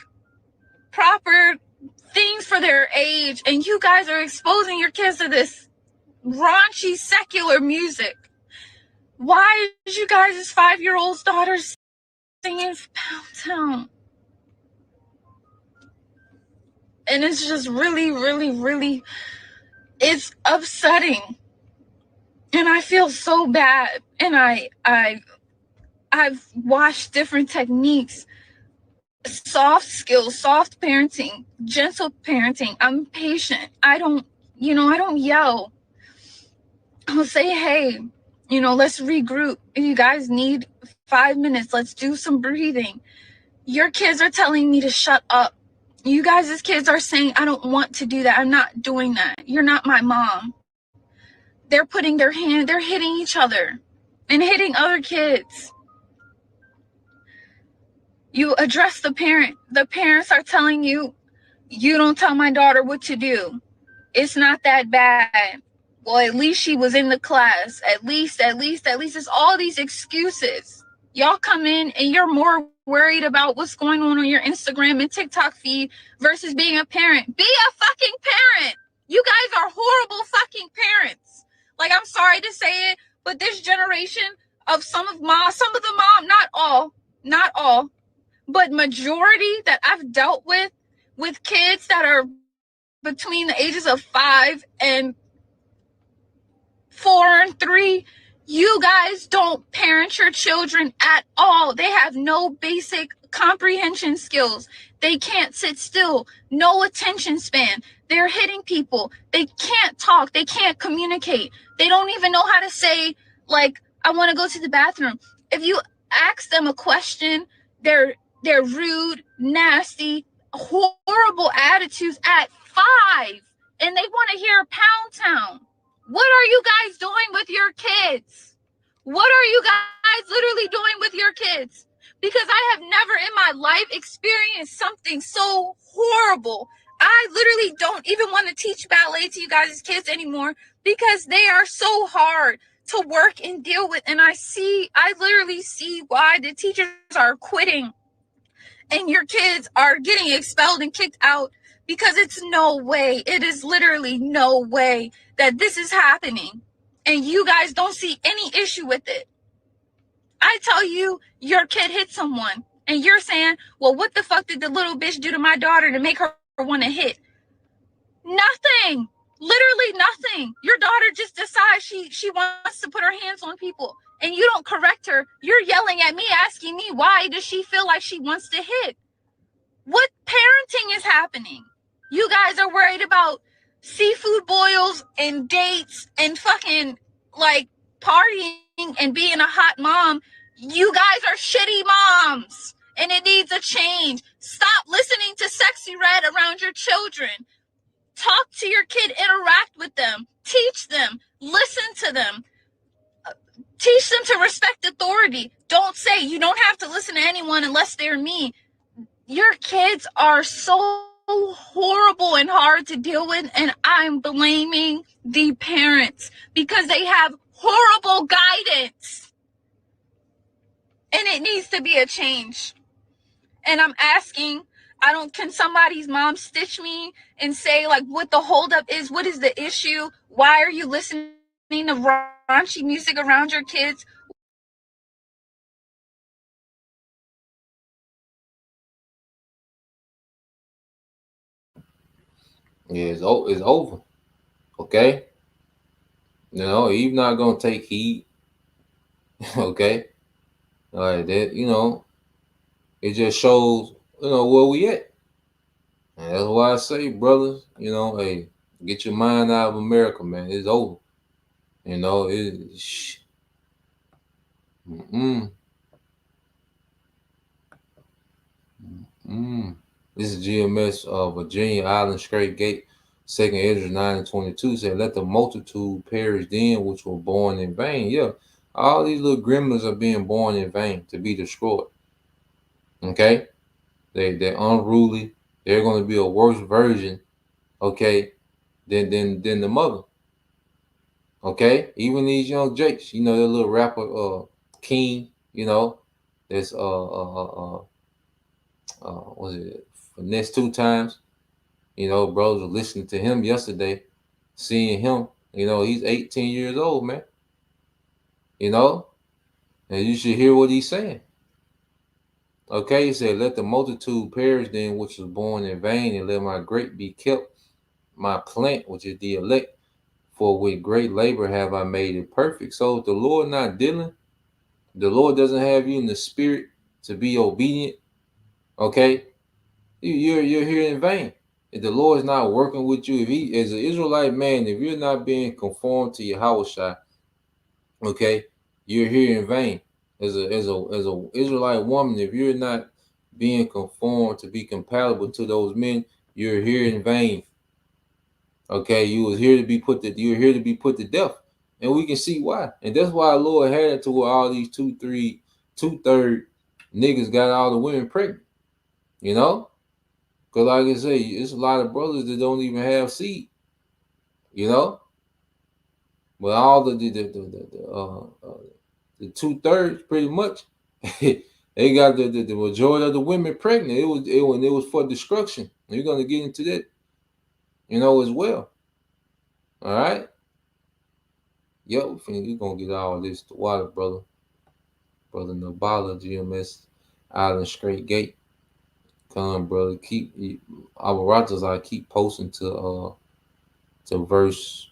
proper things for their age, and you guys are exposing your kids to this raunchy secular music. Why is you guys' 5-year-old's daughters singing Pound Town? And it's just really, really, really, it's upsetting. And I feel so bad. And I've watched different techniques, soft skills, soft parenting, gentle parenting. I'm patient. I don't yell. I'll say, hey, let's regroup. If you guys need 5 minutes, let's do some breathing. Your kids are telling me to shut up. You guys' kids are saying, I don't want to do that. I'm not doing that. You're not my mom. They're putting their hand, they're hitting each other and hitting other kids. You address the parent. The parents are telling you, you don't tell my daughter what to do. It's not that bad. Well, at least she was in the class. At least. It's all these excuses. Y'all come in and you're more worried about what's going on your Instagram and TikTok feed versus being a parent. Be a fucking parent. You guys are horrible fucking parents. Like, I'm sorry to say it, but this generation of some of the mom, not all, but majority that I've dealt with kids that are between the ages of 5 and 4 and 3, you guys don't parent your children at all. They have no basic comprehension skills. They can't sit still, no attention span. They're hitting people. They can't talk. They can't communicate. They don't even know how to say, like, I want to go to the bathroom. If you ask them a question, they're rude, nasty, horrible attitudes at 5, and they want to hear Pound Town. What are you guys doing with your kids? What are you guys literally doing with your kids? Because I have never in my life experienced something so horrible. I literally don't even want to teach ballet to you guys' kids anymore because they are so hard to work and deal with. And I literally see why the teachers are quitting and your kids are getting expelled and kicked out, because it is literally no way that this is happening. And you guys don't see any issue with it. I tell you, your kid hit someone and you're saying, well, what the fuck did the little bitch do to my daughter to make her want to hit? Nothing. Literally nothing. Your daughter just decides she wants to put her hands on people and you don't correct her. You're yelling at me, asking me, why does she feel like she wants to hit? What parenting is happening? You guys are worried about seafood boils and dates and fucking like partying and being a hot mom. You guys are shitty moms and it needs a change. Stop listening to Sexy Red around your children. Talk to your kid, interact with them, teach them, listen to them. Teach them to respect authority. Don't say you don't have to listen to anyone unless they're me. Your kids are so horrible and hard to deal with, and I'm blaming the parents because they have horrible guidance. And it needs to be a change. And I'm asking, can somebody's mom stitch me and say like what the holdup is? What is the issue? Why are you listening to raunchy music around your kids? Yeah, it's over. Okay? You know, he's not gonna take heed. Okay? All right, that, you know, it just shows, you know, where we at. And that's why I say, brothers, you know, hey, get your mind out of America, man. It's over. You know, it's This is GMS Virginia Island Straight Gate, 2nd Ezra 9:22 said, let the multitude perish then which were born in vain. Yeah, all these little gremlins are being born in vain to be destroyed. Okay? They're unruly. They're going to be a worse version, okay, than the mother. Okay? Even these young jakes, you know, the little rapper King, you know, there's was it Finesse 2 Times? You know, bros were listening to him yesterday, seeing him. You know, he's 18 years old, man. You know, and you should hear what he's saying. Okay, he said, let the multitude perish then which was born in vain, and let my grape be kept, my plant, which is the elect, for with great labor have I made it perfect. So if the Lord not dealing, the Lord doesn't have you in the spirit to be obedient, okay, you're here in vain. If the Lord is not working with you, if he as an Israelite man, if you're not being conformed to Yahushua, okay, you're here in vain. As a Israelite woman, if you're not being conformed to be compatible to those men, you're here in vain. Okay, you were here to be put to death, and we can see why. And that's why the Lord had it to where all these 2/3 niggas got all the women pregnant. You know. Because like I say, it's a lot of brothers that don't even have seed, you know. But all the 2/3 pretty much they got the majority of the women pregnant. It was for destruction. You're gonna get into that, as well. All right. Yo, you gonna get all this to water, brother. Brother Nabala, GMS Island Straight Gate. Come, brother. Keep our Rogers. I keep posting to verse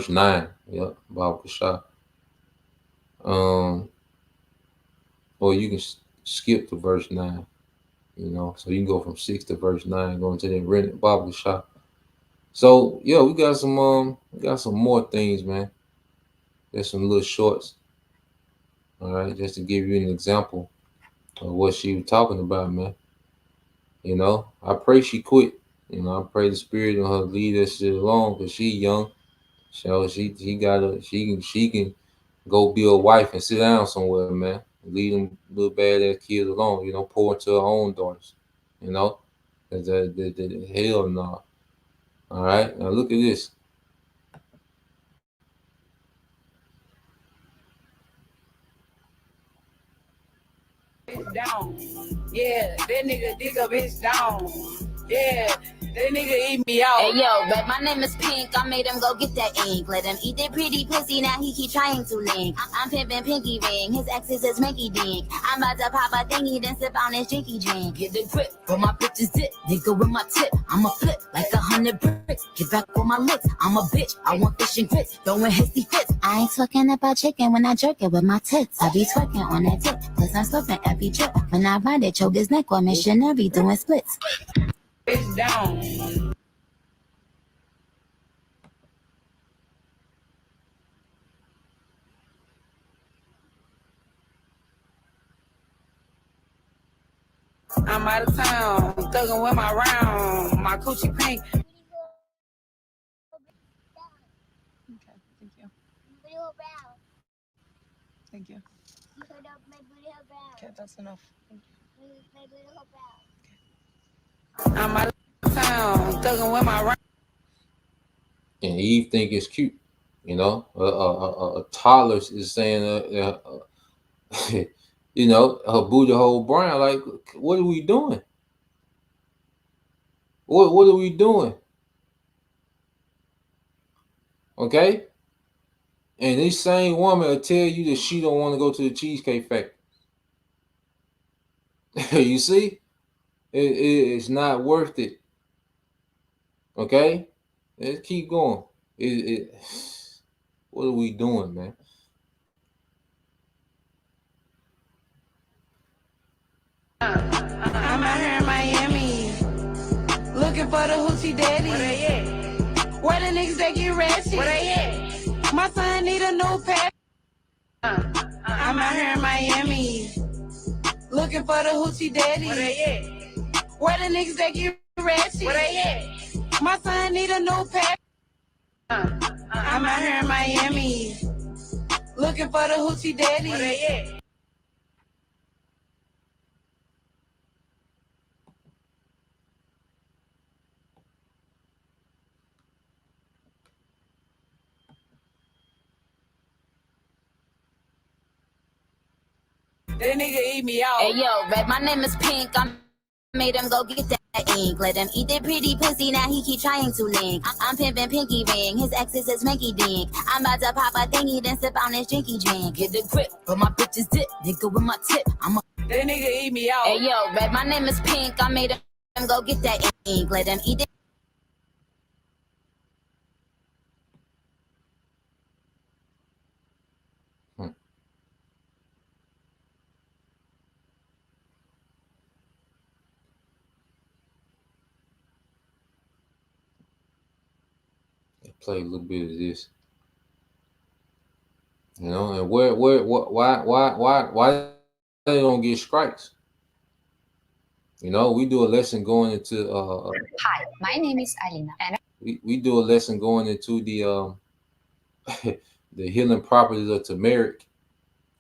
9. Yep, Bob Kashah. Or you can skip to verse 9. So you can go from 6 to verse 9, going to the rented Bible shop. So yeah, we got some more things, man. There's some little shorts. All right, just to give you an example of what she was talking about, man. I pray she quit. I pray the spirit in her lead that shit alone, because she young. So she can go be a wife and sit down somewhere, man. Leave them little badass kids alone, pour into her own daughters. The hell no. All right, now look at this. Down. Yeah, that nigga dig a bitch down. Yeah, that nigga eat me out. Hey yo, but my name is Pink. I made him go get that ink. Let him eat that pretty pussy. Now he keep trying to link. I'm pimping pinky ring. His ex is his minky dink. I'm about to pop a thingy, then sip on his drinky drink. Get the grip for my bitches dip. Nigga with my tip. I'ma flip like 100 bricks. Get back on my lips. I'm a bitch. I want fish and grits. Throwing hissy fits. I ain't talking about chicken when I jerk it with my tits. I be twerking on that tip. Cause I'm slurping every trip. When I ride it, choke his neck or missionary doing splits. Bitch down. I'm out of town, thugging with my round, my coochie pink. Okay, thank you. Thank you. Okay, that's enough. Thank you. I'm out of town, thugging with my round. And Eve think it's cute, a toddler is saying, her booty hole brown. Like, what are we doing? What are we doing? Okay? And this same woman will tell you that she don't want to go to the Cheesecake Factory. You see? It's not worth it. Okay? Let's keep going. What are we doing, man? I'm out here in Miami, looking for the hoochie daddy. Where they at? Where the niggas that get ratchet? Where they at? My son need a new pet. I'm out here in Miami, looking for the hoochie daddy. Where they at? Where the niggas that get ratchet? Where they at? My son need a new pet. I'm out here in Miami, looking for the hoochie daddy. Where they at? That nigga eat me out. Hey yo, but my name is Pink. I made him go get that ink. Let him eat that pretty pussy. Now he keep trying to link. I'm pimping pinky ring. His ex is his minky dink. I'm about to pop a thingy, then sip on his drinky drink. Get the grip for my bitches dip. Nigga with my tip. That nigga eat me out. Hey yo, but my name is Pink. I made him go get that ink. Let him eat it. Play a little bit of this, and why they don't get strikes? We do a lesson going into Hi, my name is Alina, and we do a lesson going into the the healing properties of turmeric,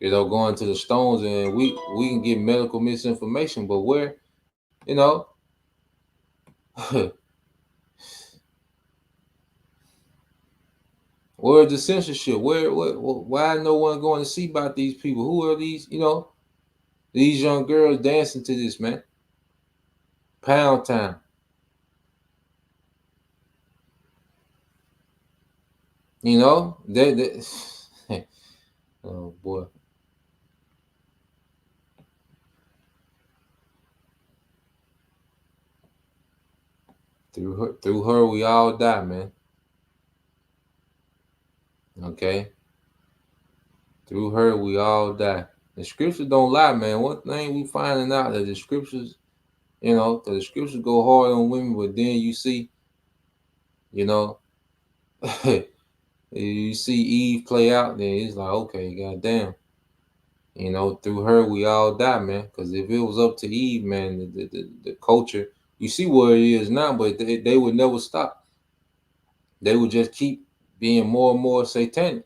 going to the stones, and we can get medical misinformation, but where, Where's the censorship? Why no one going to see about these people? Who are these, these young girls dancing to this, man? Pound Town. They oh boy. Through her, we all die, man. Okay? Through her, we all die. The scriptures don't lie, man. One thing we finding out that the scriptures, that the scriptures go hard on women, but then you see, you see Eve play out, then it's like, okay, goddamn. Through her, we all die, man. Because if it was up to Eve, man, the culture, you see where it is now, but they would never stop. They would just keep being more and more satanic.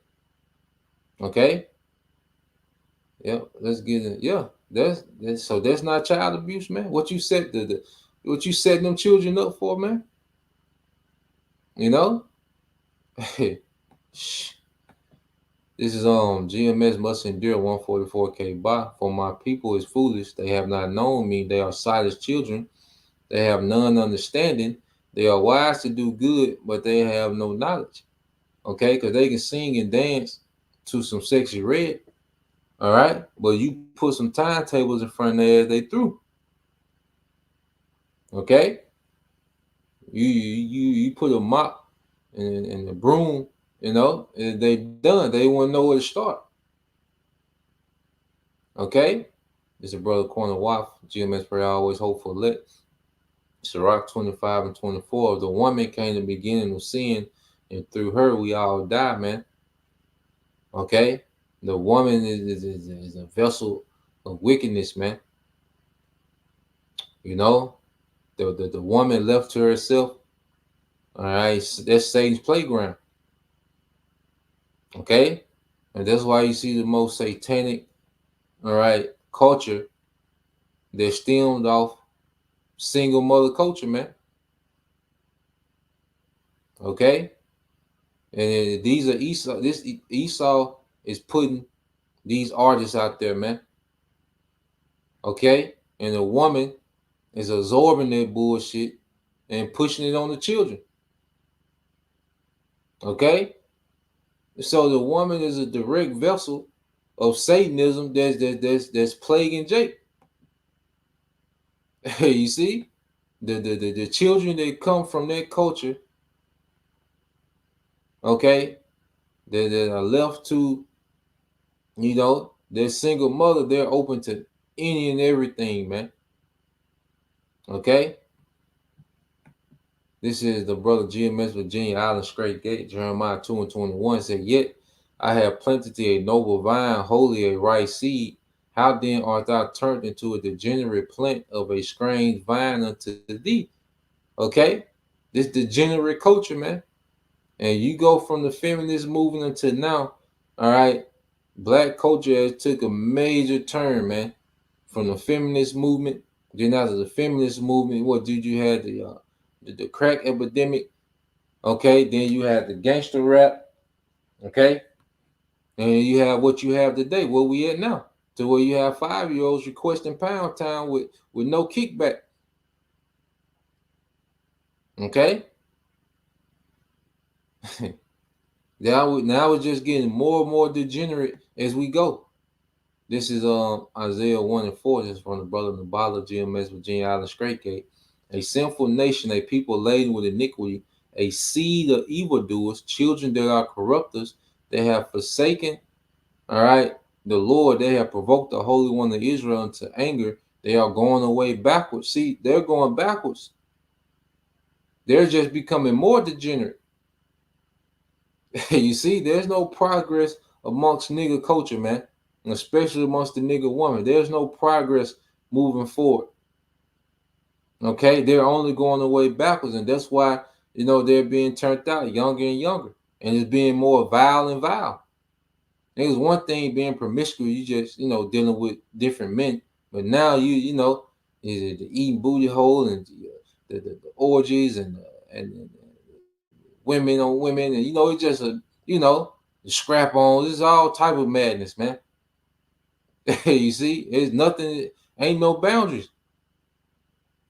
Okay? Yeah, let's get it. Yeah, that's not child abuse, man. What you set what you setting them children up for, man? This is GMS must endure 144K by. For my people is foolish. They have not known me. They are sightless children. They have none understanding. They are wise to do good, but they have no knowledge. Okay, because they can sing and dance to some sexy red. All right, but you put some timetables in front of their ass, they through. Okay, you put a mop and a broom, and they done. They won't know where to start. Okay, this is brother Corner Waff. GMS prayer always hope for lit. Sirach 25 and 24. The woman came to the beginning of sin, and through her we all die, man. Okay. The woman is a vessel of wickedness, man. The woman left to herself. All right, that's Satan's playground. Okay, and that's why you see the most satanic, all right, culture. They're stemmed off single mother culture, man. Okay, and these are Esau. This Esau is putting these artists out there, man. Okay, and the woman is absorbing that bullshit and pushing it on the children. Okay, so the woman is a direct vessel of Satanism that's plaguing Jake. You see, the children that come from that culture, okay, that are left to, their single mother, they're open to any and everything, man. Okay. This is the brother GMS Virginia Island Straight Gate. Jeremiah 2 and 21 said, Yet I have planted thee a noble vine, holy a right seed. How then art thou turned into a degenerate plant of a strange vine unto thee? Okay? This degenerate culture, man. And you go from the feminist movement until now, all right? Black culture has took a major turn, man. From the feminist movement, then after the feminist movement, what did you have? The crack epidemic, okay? Then you have the gangster rap, okay? And you have what you have today, where we at now, to where you have 5-year-olds requesting Pound Town with no kickback, okay? Now we're just getting more and more degenerate as we go. This is Isaiah 1 and 4. This is from the brother Nabala, GMS Virginia Island Straight Gate. A sinful nation, a people laden with iniquity, a seed of evildoers, children that are corrupters, they have forsaken, all right, the Lord. They have provoked the Holy One of Israel into anger. They are going away backwards. See, they're going backwards. They're just becoming more degenerate. You see, there's no progress amongst nigga culture, man, especially amongst the nigga woman. There's no progress moving forward. Okay, they're only going away backwards, and that's why they're being turned out younger and younger, and it's being more vile and vile. There's one thing being promiscuous, you just dealing with different men, but now you is the eating booty hole and the orgies and women on women, and it's you know, the scrap on. This is all type of madness, man. You see, it's nothing, ain't no boundaries.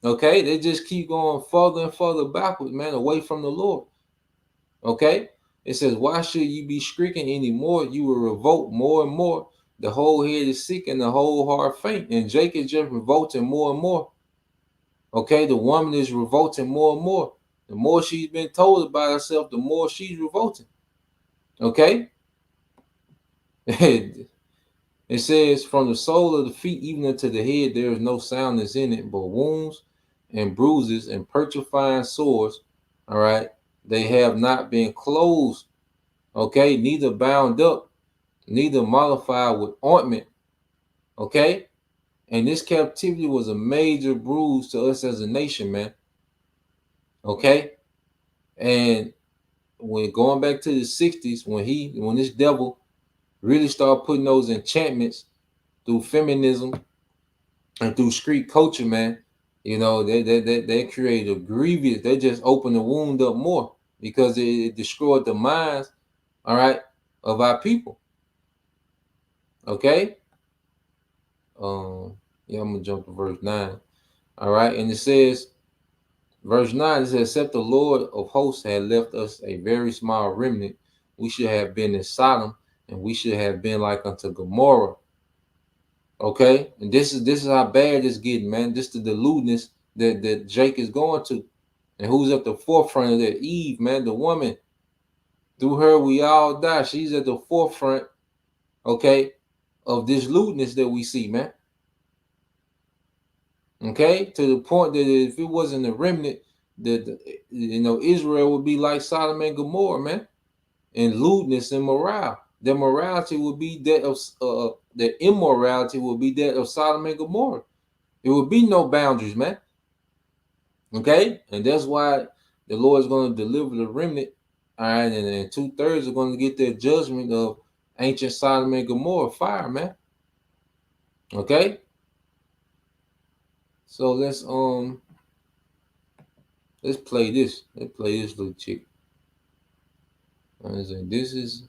Okay, they just keep going further and further backwards, man, away from the Lord. Okay, it says, why should you be shrieking anymore? You will revolt more and more. The whole head is sick and the whole heart faint. And Jake is just revolting more and more. Okay, the woman is revolting more and more. The more she's been told about herself, the more she's revolting. Okay. It says, from the sole of the feet even unto the head, there is no soundness in it, but wounds and bruises and putrefying sores. All right. They have not been closed. Okay. Neither bound up, neither mollified with ointment. Okay. And this captivity was a major bruise to us as a nation, man. Okay. And when going back to the 60s, when this devil really started putting those enchantments through feminism and through street culture, man, you know, they created a grievous, they just opened the wound up more because it destroyed the minds, all right, of our people. Okay. Yeah, I'm gonna jump to verse 9. All right, and it says, verse 9, it says, except the Lord of hosts had left us a very small remnant, we should have been in Sodom, and we should have been like unto Gomorrah. Okay, and this is how bad it's getting, man. This is the lewdness that Jake is going to, and who's at the forefront of that? Eve, man, the woman. Through her, we all die. She's at the forefront, okay, of this lewdness that we see, man. Okay, to the point that if it wasn't a remnant, that Israel would be like Sodom and Gomorrah, man, and lewdness and morale. The morality would be that of the immorality would be that of Sodom and Gomorrah. There would be no boundaries, man. Okay, and that's why the Lord is going to deliver the remnant. All right, and then 2/3 are going to get their judgment of ancient Sodom and Gomorrah fire, man. Okay. So let's play this. Let's play this little chick. This is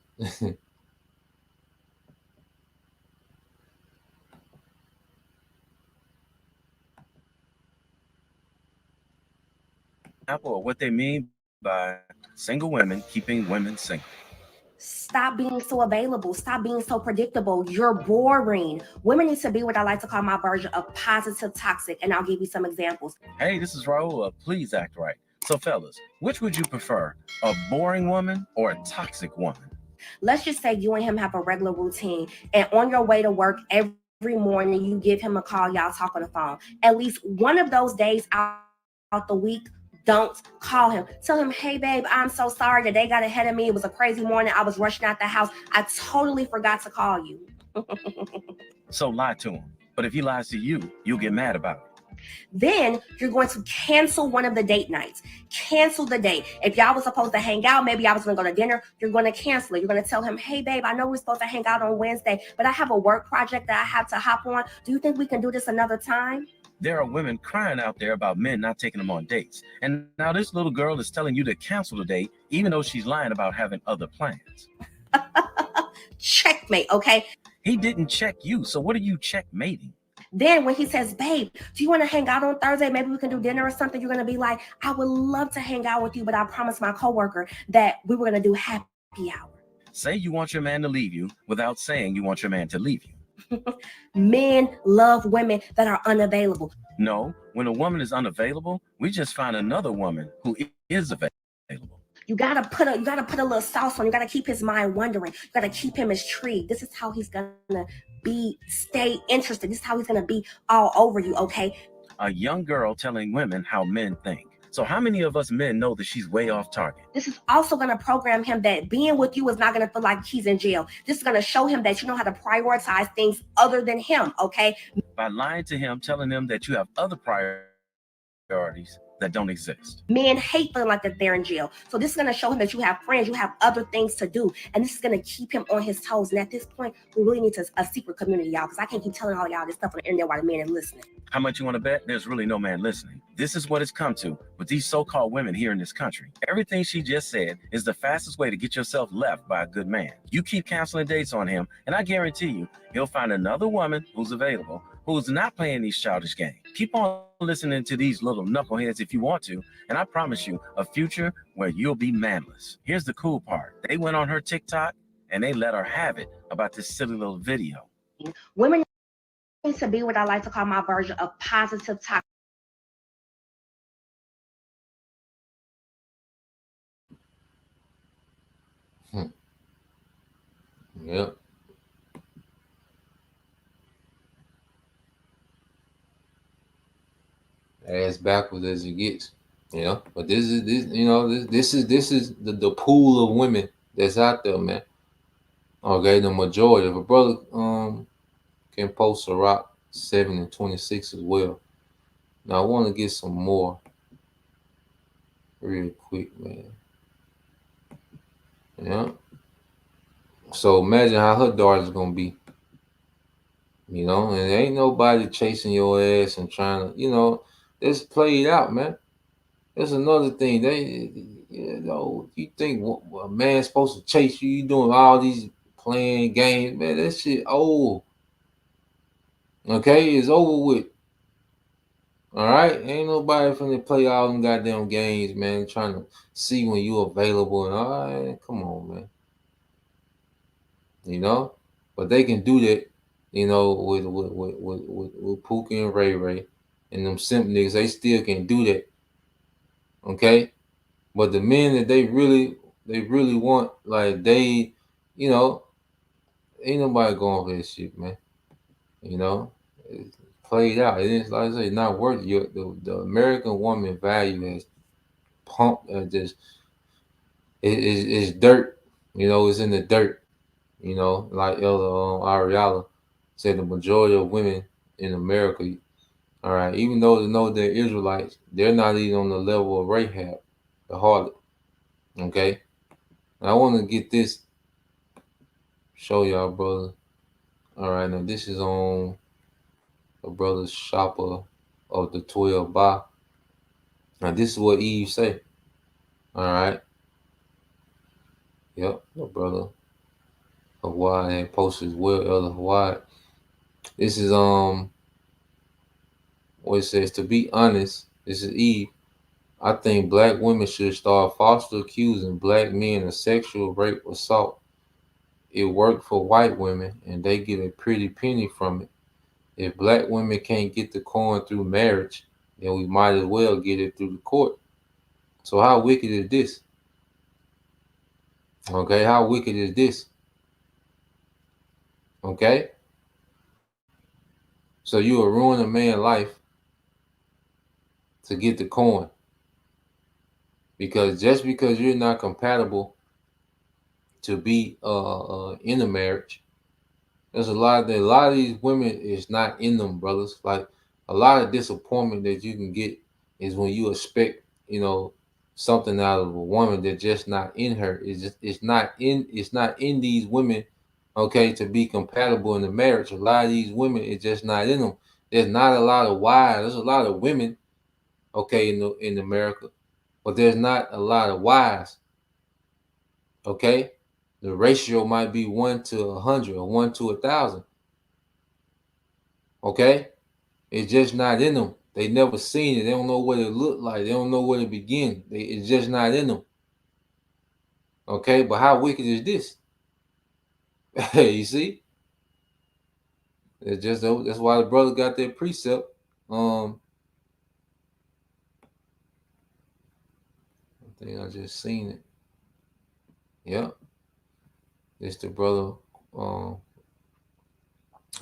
Or what they mean by single women keeping women single. Stop being so available. Stop being so predictable. You're boring. Women need to be what I like to call my version of positive toxic, and I'll give you some examples. Hey, this is Raul. Please act right. So, fellas, which would you prefer, a boring woman or a toxic woman? Let's just say you and him have a regular routine, and on your way to work every morning, you give him a call, y'all talk on the phone. At least one of those days out the week, don't call him. Tell him, hey, babe, I'm so sorry. The day got ahead of me. It was a crazy morning. I was rushing out the house. I totally forgot to call you. So lie to him. But if he lies to you, you'll get mad about it. Then you're going to cancel one of the date nights. Cancel the date. If y'all was supposed to hang out, maybe I was going to go to dinner, you're going to cancel it. You're going to tell him, hey, babe, I know we're supposed to hang out on Wednesday, but I have a work project that I have to hop on. Do you think we can do this another time? There are women crying out there about men not taking them on dates. And now this little girl is telling you to cancel the date, even though she's lying about having other plans. Checkmate, okay? He didn't check you, so what are you checkmating? Then when he says, babe, do you want to hang out on Thursday? Maybe we can do dinner or something. You're going to be like, I would love to hang out with you, but I promised my coworker that we were going to do happy hour. Say you want your man to leave you without saying you want your man to leave you. Men love women that are unavailable. No, when a woman is unavailable, we just find another woman who is available. You gotta put a little sauce on. You gotta keep his mind wondering. You gotta keep him intrigued. This is how he's gonna stay interested. This is how he's gonna be all over you, okay? A young girl telling women how men think. So how many of us men know that she's way off target? This is also going to program him that being with you is not going to feel like he's in jail. This is going to show him that you know how to prioritize things other than him, okay? By lying to him, telling him that you have other priorities that don't exist. Men hate feeling like that they're in jail. So this is going to show him that you have friends, you have other things to do. And this is going to keep him on his toes. And at this point, we really need a secret community, y'all, because I can't keep telling all y'all this stuff on the internet while the men are listening. How much you want to bet? There's really no man listening. This is what it's come to with these so-called women here in this country. Everything she just said is the fastest way to get yourself left by a good man. You keep canceling dates on him, and I guarantee you, he'll find another woman who's available, who's not playing these childish games. Keep on listening to these little knuckleheads if you want to, and I promise you a future where you'll be manless. Here's the cool part. They went on her TikTok, and they let her have it about this silly little video. Women need to be what I like to call my version of positive toxic. Yep. As backwards as it gets, you know. But this is the pool of women that's out there, man. Okay, the majority. If a brother can post a rock 7 and 26 as well. Now I want to get some more real quick, man. Yeah. So imagine how her daughter's gonna be. You know, and there ain't nobody chasing your ass and trying to, you know, it's played out, man. That's another thing. You think a man's supposed to chase you? You doing all these playing games, man? That shit old. Okay, it's over with. All right, ain't nobody finna play all them goddamn games, man. Trying to see when you available and all right, come on, man. You know, but they can do that. You know, with Pookie and Ray Ray and them simp niggas, they still can do that. Okay, but the men that they really want, like they, you know, ain't nobody going for this shit, man. You know, it's played out. It is, like I say, not worth it. The American woman value is pumped. Just it's dirt. You know, it's in the dirt. You know, like Elder Ariala said, the majority of women in America, all right, even though they know they're Israelites, they're not even on the level of Rahab, the harlot. Okay, and I want to get this, show y'all, brother. All right, now this is on the brother's shopper of the 12 bar. Now this is what Eve say. All right. Yep, the brother Hawaii had posted as well, Elder Hawaii. This is what it says. To be honest, this is Eve. I think black women should start falsely accusing black men of sexual rape or assault. It worked for white women, and they get a pretty penny from it. If black women can't get the coin through marriage, then we might as well get it through the court. So how wicked is this? Okay, how wicked is this? Okay? So you will ruin a man's life to get the coin. Because just because you're not compatible to be in a marriage, there's a lot of these women is not in them, brothers. Like a lot of disappointment that you can get is when you expect, you know, something out of a woman that's just not in her. It's not in these women, okay, to be compatible in the marriage. A lot of these women, it's just not in them. There's not a lot of wives. There's a lot of women, okay, in America, but there's not a lot of wives. Okay, the ratio might be 1 to 100 or 1 to 1,000. Okay, it's just not in them. They never seen it. They don't know what it looked like. They don't know where to begin. It's just not in them. Okay, but how wicked is this? You see, it's just that's why the brother got that precept. I think I just seen it. Yep, it's the brother,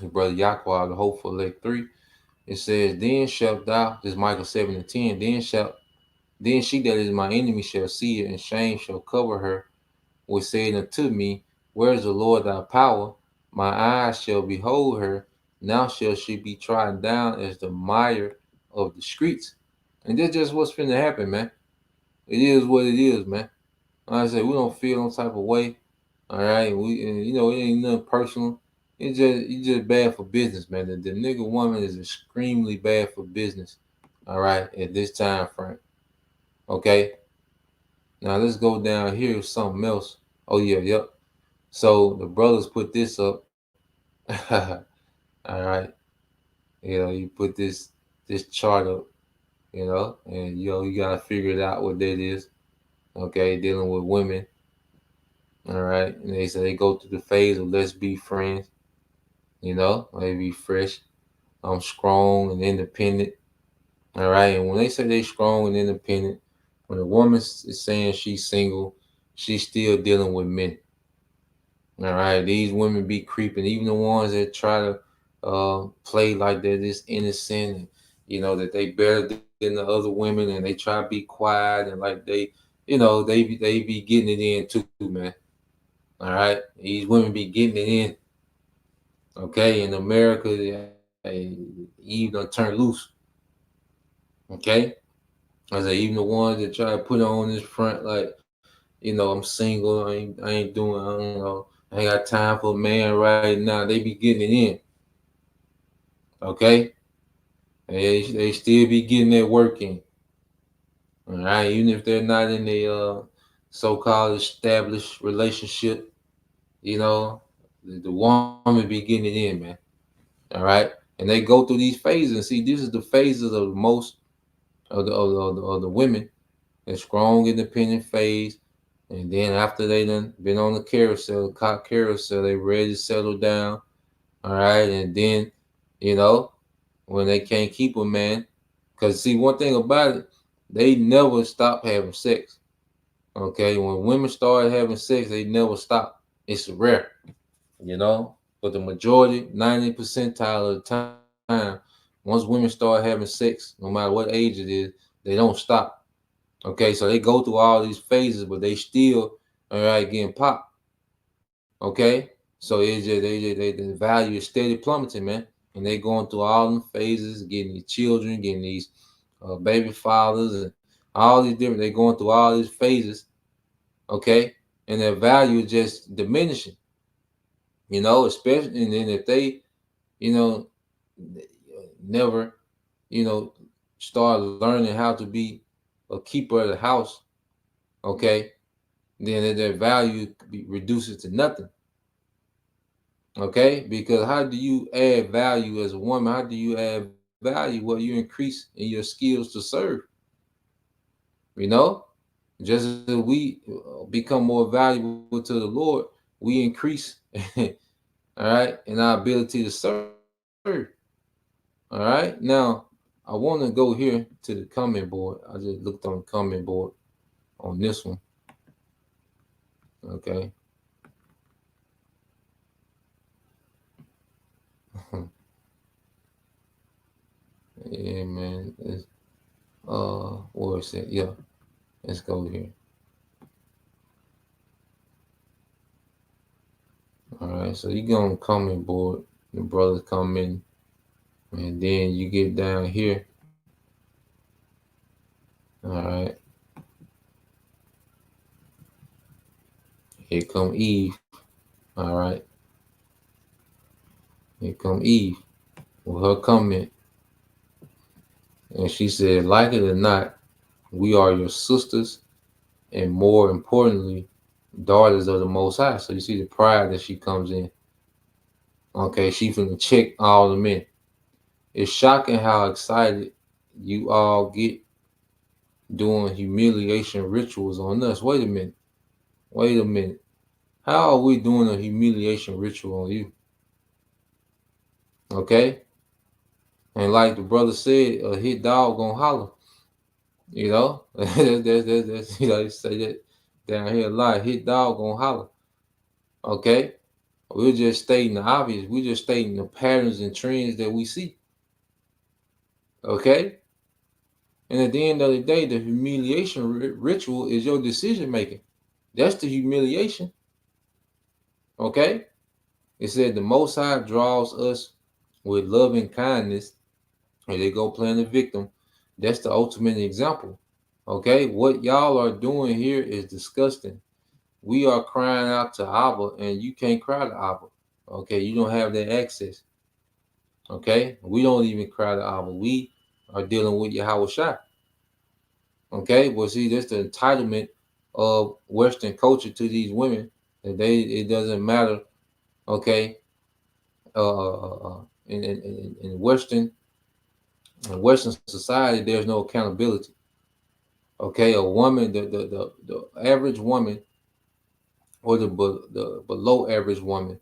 Yahweh, the hope for elect 3. It says, then shalt thou, this is Micah 7 and 10, then she that is my enemy shall see it, and shame shall cover her, which said unto me, where is the Lord thy power? My eyes shall behold her. Now shall she be trodden down as the mire of the streets. And that's just what's finna happen, man. It is what it is, man. Like I said, we don't feel no type of way. All right, it ain't nothing personal. It's just bad for business, man. The nigga woman is extremely bad for business. All right, at this time frame. Okay. Now let's go down here with something else. Oh yeah, yep. So the brothers put this up. All right. You put this chart up, and you gotta figure it out what that is. Okay, dealing with women. All right. And they say they go through the phase of let's be friends, maybe fresh, strong and independent. All right. And when they say they strong and independent, when a woman is saying she's single, she's still dealing with men. All right. These women be creeping, even the ones that try to play like they're just innocent and, that they better than the other women and they try to be quiet and like they be getting it in too, man. All right. These women be getting it in. Okay. In America, Eve done turned loose. Okay. I say even the ones that try to put on this front, like, I'm single. I ain't doing, I don't know. I ain't got time for a man right now. They be getting it in. Okay. They still be getting their work in. All right. Even if they're not in a so-called established relationship, the woman be getting it in, man. All right. And they go through these phases. And see, this is the phases of most of the women. A strong, independent phase. And then after they done been on the carousel, they ready to settle down. All right. And then, when they can't keep a man, because see, one thing about it, they never stop having sex. Okay. When women start having sex, they never stop. It's rare, but the majority, 90% percentile of the time, once women start having sex, no matter what age it is, they don't stop. Okay, so they go through all these phases, but they still getting popped. Okay, so the value is steady plummeting, man, and they going through all them phases, getting these children, getting these baby fathers, and all these different. They going through all these phases. Okay, and their value is just diminishing. Especially, and then if they, never, start learning how to be a keeper of the house, okay, then their value reduces to nothing. Okay, because how do you add value as a woman? How do you add value? Well, you increase in your skills to serve. Just as we become more valuable to the Lord, we increase, all right, in our ability to serve. All right, now I want to go here to the comment board. I just looked on the comment board on this one. Okay. Yeah, man. Where is it? Yeah. Let's go here. All right, so you go on the comment board, the brothers come in, and then you get down here. All right. Here come Eve. All right. Here come Eve with her comment. And she said, like it or not, we are your sisters, and more importantly, daughters of the Most High. So you see the pride that she comes in. Okay, she finna check all the men. It's shocking how excited you all get doing humiliation rituals on us. Wait a minute. How are we doing a humiliation ritual on you? Okay? And like the brother said, a hit dog gonna holler. That's they say that down here a lot. Hit dog gonna holler. Okay? We're just stating the obvious. We're just stating the patterns and trends that we see. Okay? And at the end of the day, the humiliation ritual is your decision making. That's the humiliation. Okay? It said the Most High draws us with loving kindness, and they go playing the victim. That's the ultimate example. Okay? What y'all are doing here is disgusting. We are crying out to Abba, and you can't cry to Abba. Okay? You don't have that access. Okay? We don't even cry to Abba. We are dealing with Yahweh Shai. Okay, well, see, that's the entitlement of Western culture to these women, that it doesn't matter. Okay, in Western society, there's no accountability. Okay, a woman, the average woman, or the below average woman,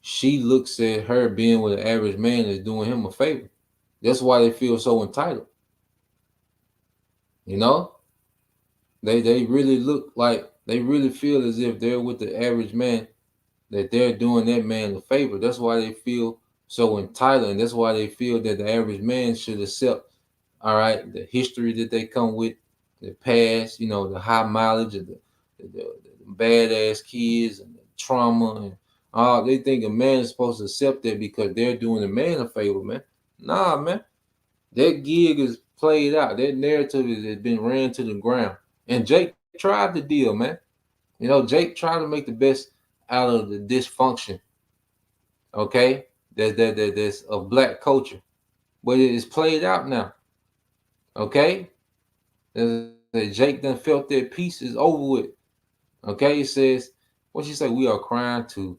she looks at her being with an average man as doing him a favor. That's why they feel so entitled. You know, they really look like, they really feel as if they're with the average man, that they're doing that man a favor. That's why they feel so entitled, and that's why they feel that the average man should accept, all right, the history that they come with, the past, you know, the high mileage of the badass kids and the trauma and all. They think a man is supposed to accept that because they're doing a man a favor, man. Nah, man. That gig is played out. That narrative has been ran to the ground. And Jake tried the deal, man. You know, Jake tried to make the best out of the dysfunction. Okay, that's of black culture, but it is played out now. Okay, Jake done felt that peace is over with. Okay, it says, what she say? We are crying to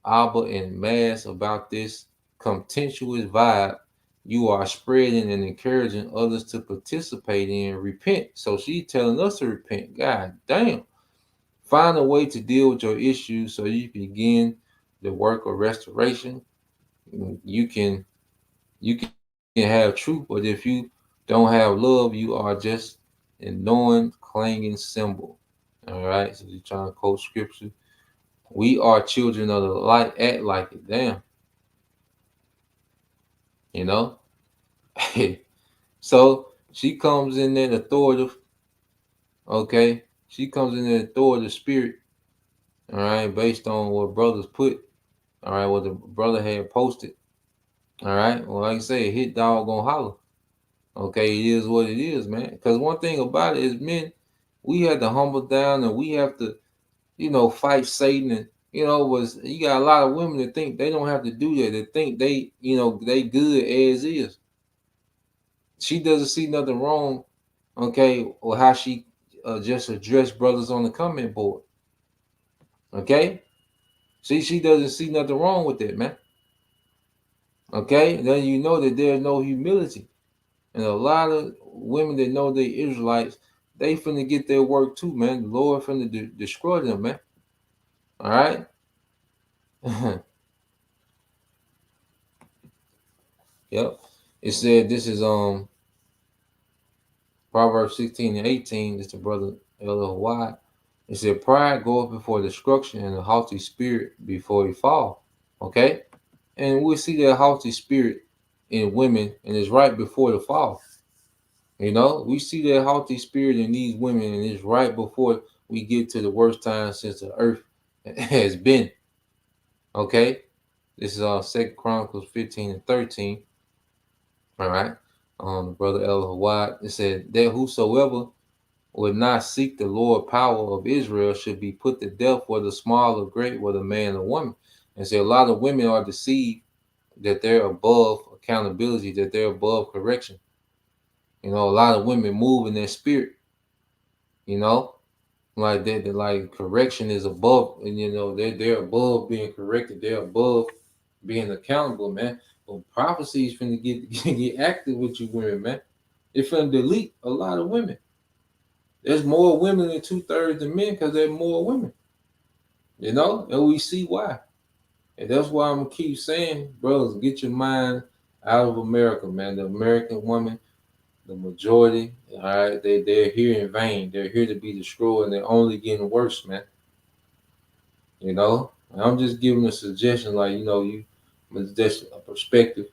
Abba en mass about this contemptuous vibe you are spreading and encouraging others to participate in. Repent. So she's telling us to repent. God damn. Find a way to deal with your issues so you begin the work of restoration. You can have truth, but if you don't have love, you are just a annoying, clanging cymbal. All right, so you're trying to quote scripture. We are children of the light. Act like it. Damn. You know? So she comes in that authoritative. Okay? She comes in that authoritative spirit. All right, based on what brothers put. All right, what the brother had posted. All right. Well, like I say, hit dog gonna holler. Okay, it is what it is, man. Because one thing about it is, men, we have to humble down and we have to, you know, fight Satan. And you know, you got a lot of women that think they don't have to do that. They think they, you know, they good as is. She doesn't see nothing wrong, okay, or how she just addressed brothers on the comment board. Okay, she doesn't see nothing wrong with that, man. Okay, then you know that there's no humility. And a lot of women that know they Israelites, they finna get their work too, man. The Lord finna destroy them, man. All right. Yep. It said this is Proverbs 16 and 18. This is the brother L.O.Y. It said, pride goeth before destruction and a haughty spirit before he fall. Okay. And we see that haughty spirit in women, and it's right before the fall. You know, we see that haughty spirit in these women, and it's right before we get to the worst time since the earth has been. Okay, this is 2 Chronicles 15 and 13. All right, brother El-Hawad, it said that whosoever would not seek the Lord power of Israel should be put to death, whether small or great, whether man or woman. And so a lot of women are deceived that they're above accountability, that they're above correction. You know, a lot of women move in their spirit, you know, like that, like correction is above, and you know, they're above being corrected, they're above being accountable, man. But prophecy is finna get active with you women, man. It's finna delete a lot of women. There's more women than 2/3 of men because there's more women. You know, and we see why. And that's why I'm gonna keep saying, brothers, get your mind out of America, man. The American woman, the majority, all right, they're here in vain. They're here to be destroyed, and they're only getting worse, man. You know, and I'm just giving a suggestion, like, you know, it's just a perspective.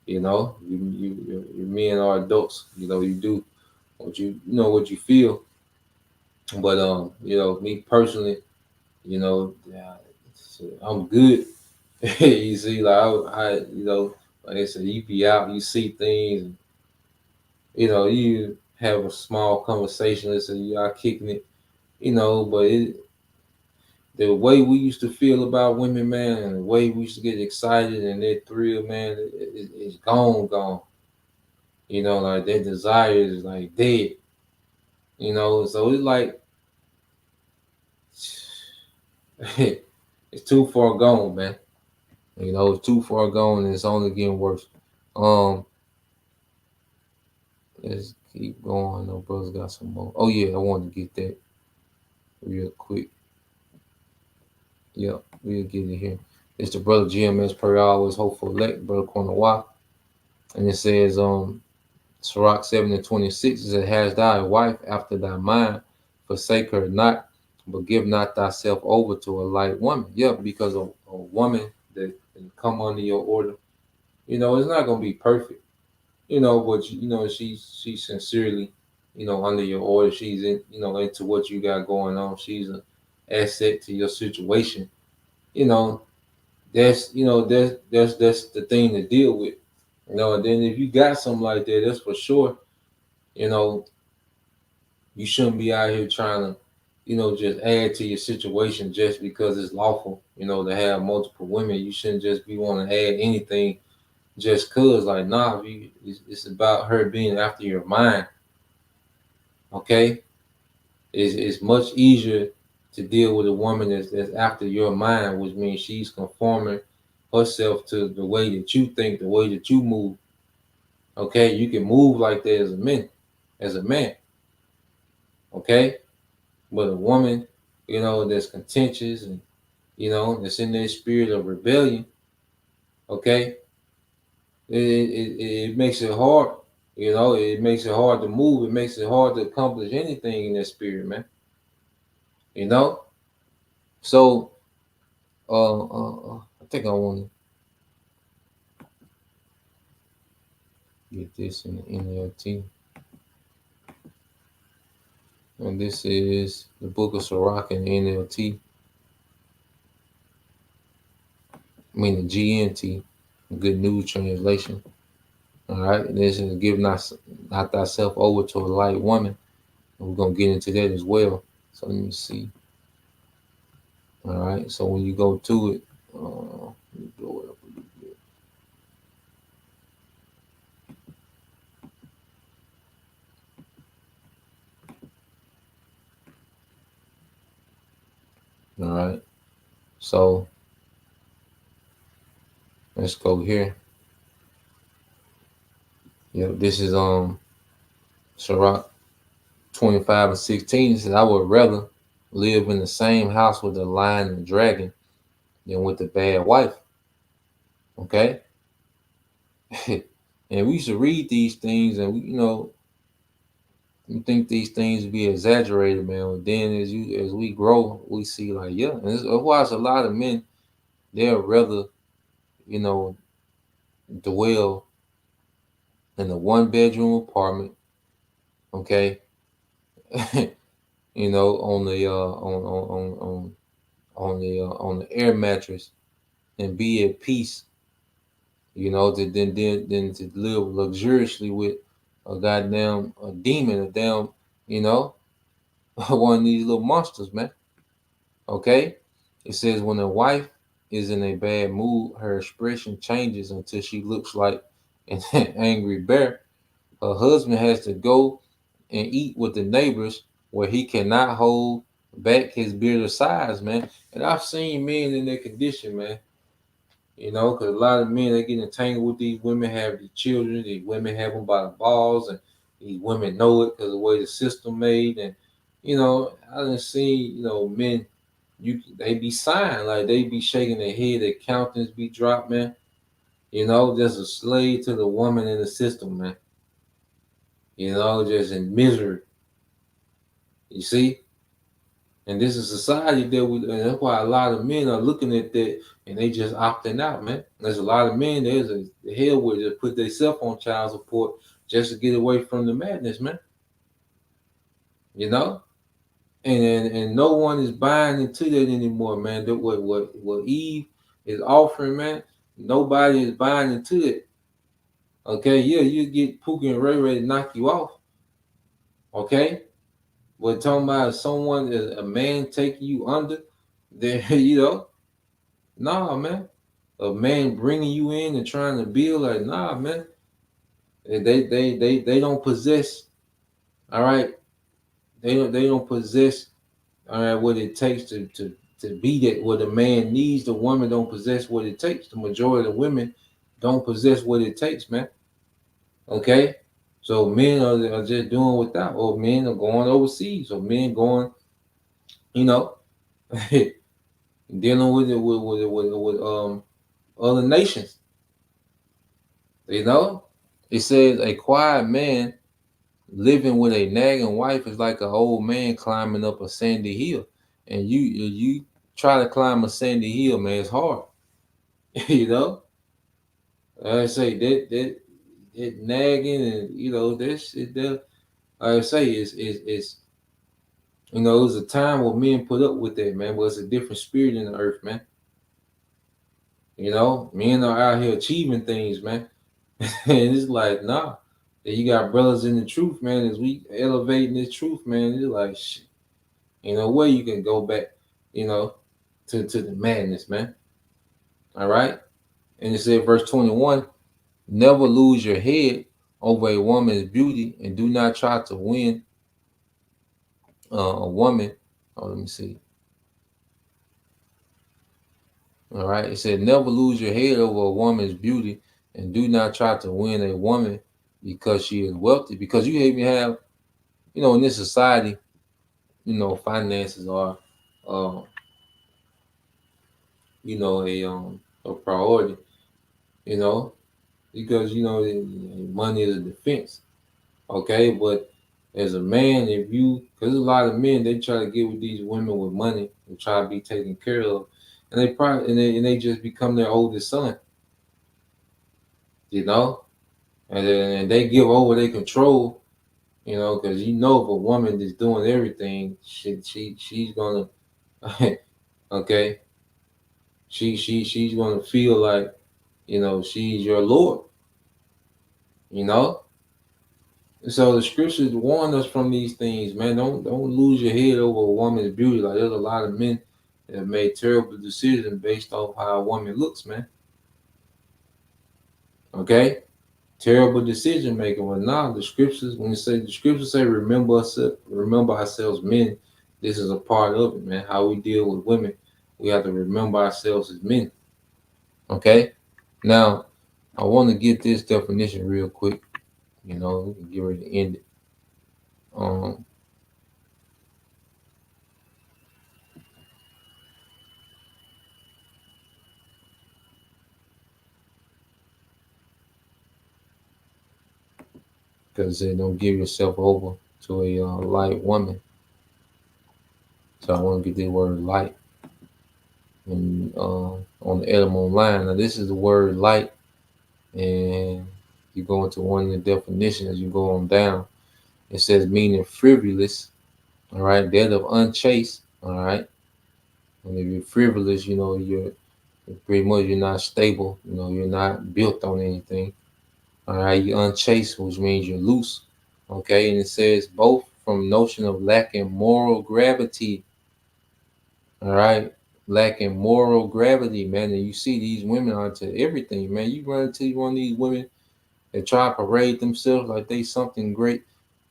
You know, you men are adults. You know, you do what you know what you feel. But you know, me personally, you know, I'm good. You see, like I, you know, like I said, you be out, you see things. And, you know, you have a small conversation, let's say you are kicking it, you know, but the way we used to feel about women, man, and the way we used to get excited and that thrill, man, it's gone. You know, like their desire is like dead. You know, so it's like it's too far gone, man. You know, it's too far gone and it's only getting worse. Let's keep going. No brothers got some more. Oh yeah, I wanted to get that real quick. Yep, we'll get it here. It's the brother GMS per always hopeful elect, brother Corner Y. And it says, Sirach 7:26 says, has thy wife after thy mind, forsake her not, but give not thyself over to a light woman. Yeah, because a woman that can come under your order, you know, it's not gonna be perfect, you know, but you know, she's sincerely, you know, under your order. She's in, you know, into what you got going on. She's an asset to your situation. You know, that's the thing to deal with. You know, and then if you got something like that, that's for sure. You know, you shouldn't be out here trying to, you know, just add to your situation just because it's lawful, you know, to have multiple women. You shouldn't just be wanting to add anything just cause. Like, nah, it's about her being after your mind. Okay, it's much easier to deal with a woman that's after your mind, which means she's conforming herself to the way that you think, the way that you move. Okay, you can move like that as a man. Okay, but a woman, you know, that's contentious and, you know, that's in their spirit of rebellion. Okay, it makes it hard. You know, it makes it hard to move. It makes it hard to accomplish anything in that spirit, man. You know, so I think I want to get this in the NLT. And this is the book of Sirach in the NLT. I mean the GNT, Good News Translation. All right, and this is give not thyself over to a light woman. And we're gonna get into that as well. So let me see. All right, so when you go to it, let me blow it up a little bit. All right, so let's go here. Yep, this is Sirach 25:16. It says, I would rather live in the same house with a lion and dragon than with a bad wife. Okay. And we used to read these things and we, you know, you think these things be exaggerated, man. But then as we grow, we see like, yeah, and that's why a lot of men, they'll rather, you know, dwell in a 1-bedroom apartment, okay, you know, on the air mattress and be at peace, you know, than to live luxuriously with a demon, a damn, you know, one of these little monsters, man. Okay, it says when a wife is in a bad mood, her expression changes until she looks like an angry bear. Her husband has to go and eat with the neighbors where he cannot hold back his bitter sighs, man. And I've seen men in that condition, man. You know, because a lot of men, they get entangled with these women, have these children. These women have them by the balls, and these women know it because of the way the system made. And, you know, I done seen, you know, men, they be sighing, like they be shaking their head, their countenance be dropped, man. You know, just a slave to the woman in the system, man. You know, just in misery. You see? And this is society and that's why a lot of men are looking at that and they just opting out, man. There's a lot of men the hell with just put themselves on child support just to get away from the madness, man. You know? And no one is buying into that anymore, man. That what Eve is offering, man. Nobody is buying into it. Okay, yeah, you get Pookie and Ray Ray to knock you off. Okay, but talking about someone, a man taking you under, there, you know, nah, man. A man bringing you in and trying to build, like, nah, man. They don't possess, all right. They don't possess, all right, what it takes to be that. What a man needs, the woman don't possess what it takes. The majority of the women don't possess what it takes, man. Okay, so men are just doing without, or men are going overseas, or men going, you know, dealing with other nations. You know, it says a quiet man living with a nagging wife is like an old man climbing up a sandy hill. And you try to climb a sandy hill, man, it's hard. You know, I say that nagging, and you know, this it like I say it's you know, it was a time where men put up with that, man, but it's a different spirit in the earth, man. You know, men are out here achieving things, man. And it's like, nah. You got brothers in the truth, man. As we elevating this truth, man, it's like shit. You know, where you can go back, you know, to the madness, man. All right. And it said, verse 21, never lose your head over a woman's beauty, and do not try to win a woman. Oh, let me see. All right. It said, never lose your head over a woman's beauty, and do not try to win a woman because she is wealthy. Because you even have, you know, in this society, you know, finances are, you know, a priority, you know, because, you know, money is a defense. Okay. But as a man, if you, because a lot of men, they try to get with these women with money and try to be taken care of, and they probably, and they just become their oldest son, you know, and they give over their control, you know, because you know, if a woman is doing everything, she's gonna, okay, she's gonna feel like, you know, she's your Lord, you know. So the scriptures warn us from these things, man. Don't lose your head over a woman's beauty. Like, there's a lot of men that have made terrible decisions based off how a woman looks, man. Okay, terrible decision making. Well, now the scriptures, when the scriptures say, remember ourselves, men. This is a part of it, man. How we deal with women, we have to remember ourselves as men. Okay, now I want to get this definition real quick. You know, we can get ready to end it. Because they don't give yourself over to a light woman. So I want to get the word light. And on the Edom Online, now this is the word light, and you go into one of the definitions as you go on down. It says meaning frivolous, all right, that of unchaste, all right. And if you're frivolous, you know, you're pretty much, you're not stable, you know, you're not built on anything. All right, you're unchaste, which means you're loose. Okay, and it says both from notion of lacking moral gravity. All right, lacking moral gravity, man. And you see these women onto everything, man. You run into one of these women that try to parade themselves like they something great,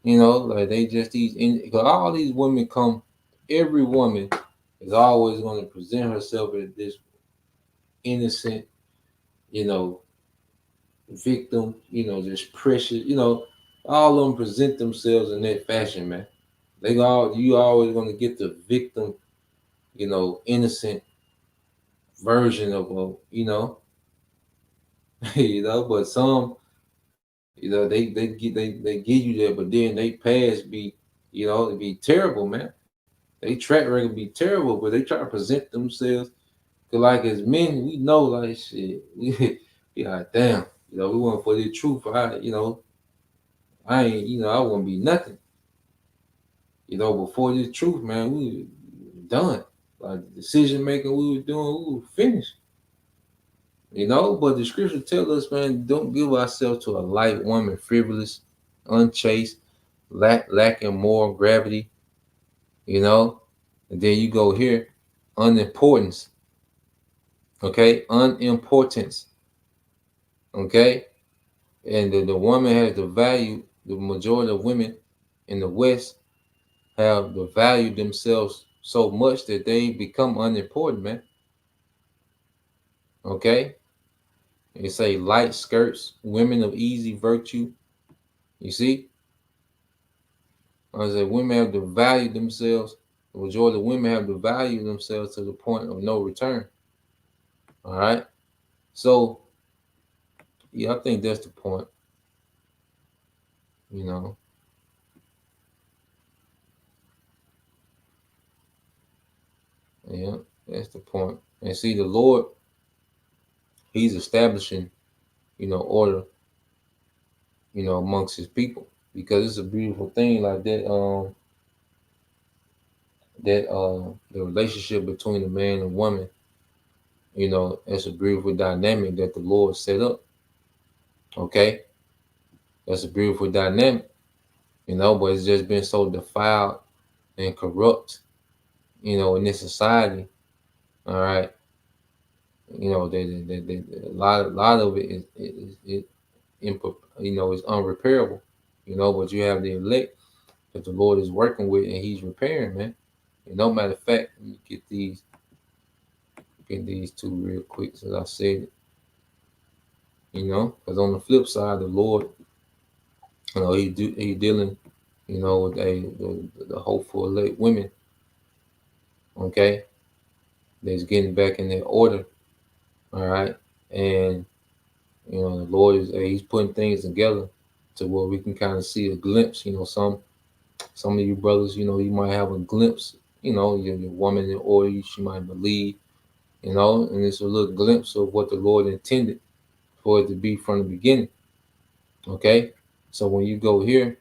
you know, like they just because all these women come, every woman is always going to present herself as this innocent, you know, victim, you know, just precious, you know, all of them present themselves in that fashion, man. You always going to get the victim, you know, innocent version of, you know, you know, but some, you know, they give you that, but then they past be, you know, it be terrible, man. They track record be terrible, but they try to present themselves. Cause like as men, we know like shit. We like, damn, you know, we want for the truth. You know, I ain't, you know, I wouldn't be nothing. You know, before this truth, man, we done. Like the decision making we were doing, we were finished. You know, but the scripture tells us, man, don't give ourselves to a light woman, frivolous, unchaste, lacking moral gravity. You know, and then you go here, unimportance. Okay, unimportance. Okay, And the woman has the value. The majority of women in the West have the value themselves so much that they become unimportant, man. Okay? They say light skirts, women of easy virtue. You see? I say women have to value themselves. The majority of women have to value themselves to the point of no return. All right? So, yeah, I think that's the point. You know? Yeah, that's the point. And see, the Lord, He's establishing, order, amongst His people, because it's a beautiful thing like that. The relationship between a man and woman, it's a beautiful dynamic that the Lord set up. Okay, that's a beautiful dynamic, but it's just been so defiled and corrupt, in this society. All right, a lot of it is is unrepairable. But you have the elect that the Lord is working with, and He's repairing, man. And no matter of fact, let me get these two real quick, as I said it. Because on the flip side, the Lord, He dealing, with the hopeful elect women. Okay, that's getting back in their order. All right, and the Lord He's putting things together to where we can kind of see a glimpse. Some of you brothers, you might have a glimpse. Your woman in order, she might believe. And it's a little glimpse of what the Lord intended for it to be from the beginning. Okay, so when you go here,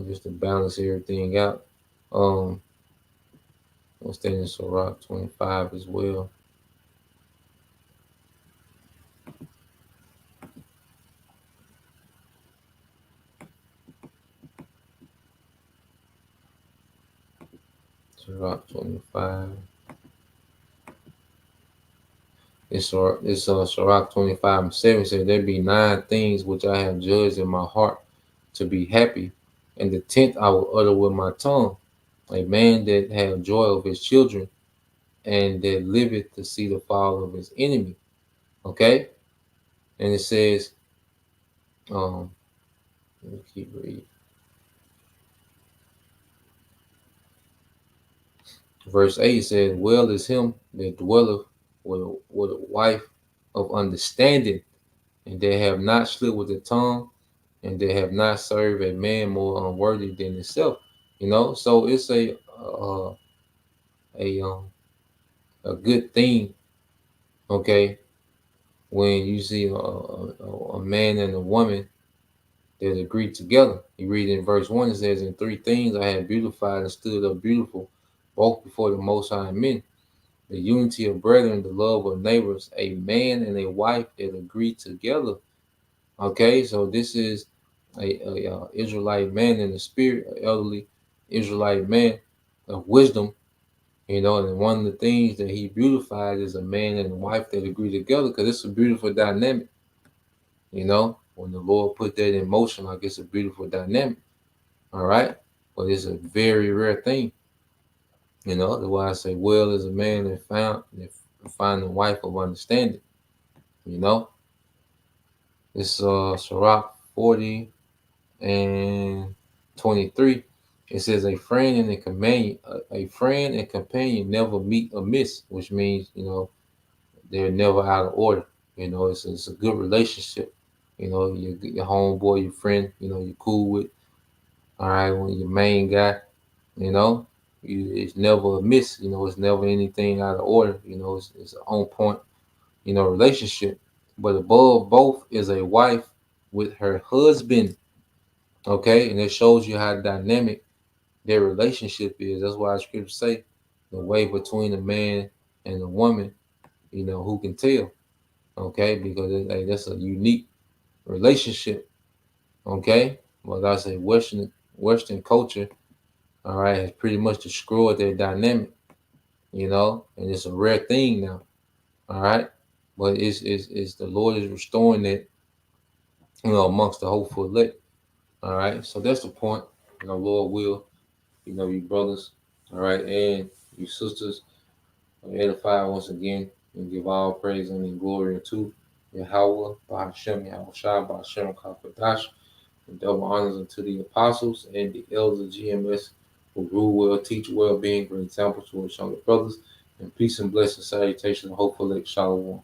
just to balance everything out, we'll stay in Sirach 25 as well. Sirach 25. It's Sirach 25:7 says, "There be 9 things which I have judged in my heart to be happy, and the 10th I will utter with my tongue. A man that have joy of his children, and that liveth to see the fall of his enemy." Okay, and it says, let me keep reading. Verse 8 says, "Well is him that dwelleth with a wife of understanding, and they have not slipped with the tongue, and they have not served a man more unworthy than himself." So it's a good thing. Okay, when you see a man and a woman that agree together. You read in verse 1, it says, "In 3 things I have beautified and stood up beautiful, both before the Most High men: the unity of brethren, the love of neighbors, a man and a wife that agree together." Okay, so this is a Israelite man in the spirit, an elderly Israelite man of wisdom, and one of the things that he beautified is a man and a wife that agree together, because it's a beautiful dynamic. When the Lord put that in motion, like, it's a beautiful dynamic. All right, but it's a very rare thing. That's why I say, well is a man that find the wife of understanding. It's Sirach 40 and 23. It says, "A friend and a companion never meet amiss," which means they're never out of order. It's a good relationship. Your homeboy, your friend, you're cool with. All right, when your main guy, it's never amiss. It's never anything out of order. It's an on point, relationship. But above both is a wife with her husband. Okay, and it shows you how dynamic their relationship is. That's why the scriptures say the way between a man and a woman, who can tell? Okay, because that's a unique relationship. Okay, well, I say Western culture, all right, has pretty much destroyed their dynamic, and it's a rare thing now. All right, but it's the Lord is restoring it amongst the hopeful elect. All right, so that's the point. Lord will, you brothers, all right, and you sisters, edify once again and give all praise and glory unto Yahweh, by Hashem, Yahweh Shai, by Hashem, Kakadash, and double honors unto the apostles and the elders of GMS who rule well, teach well, being great examples to his younger brothers, and peace and blessing, salutation, and hopeful elect Shalom.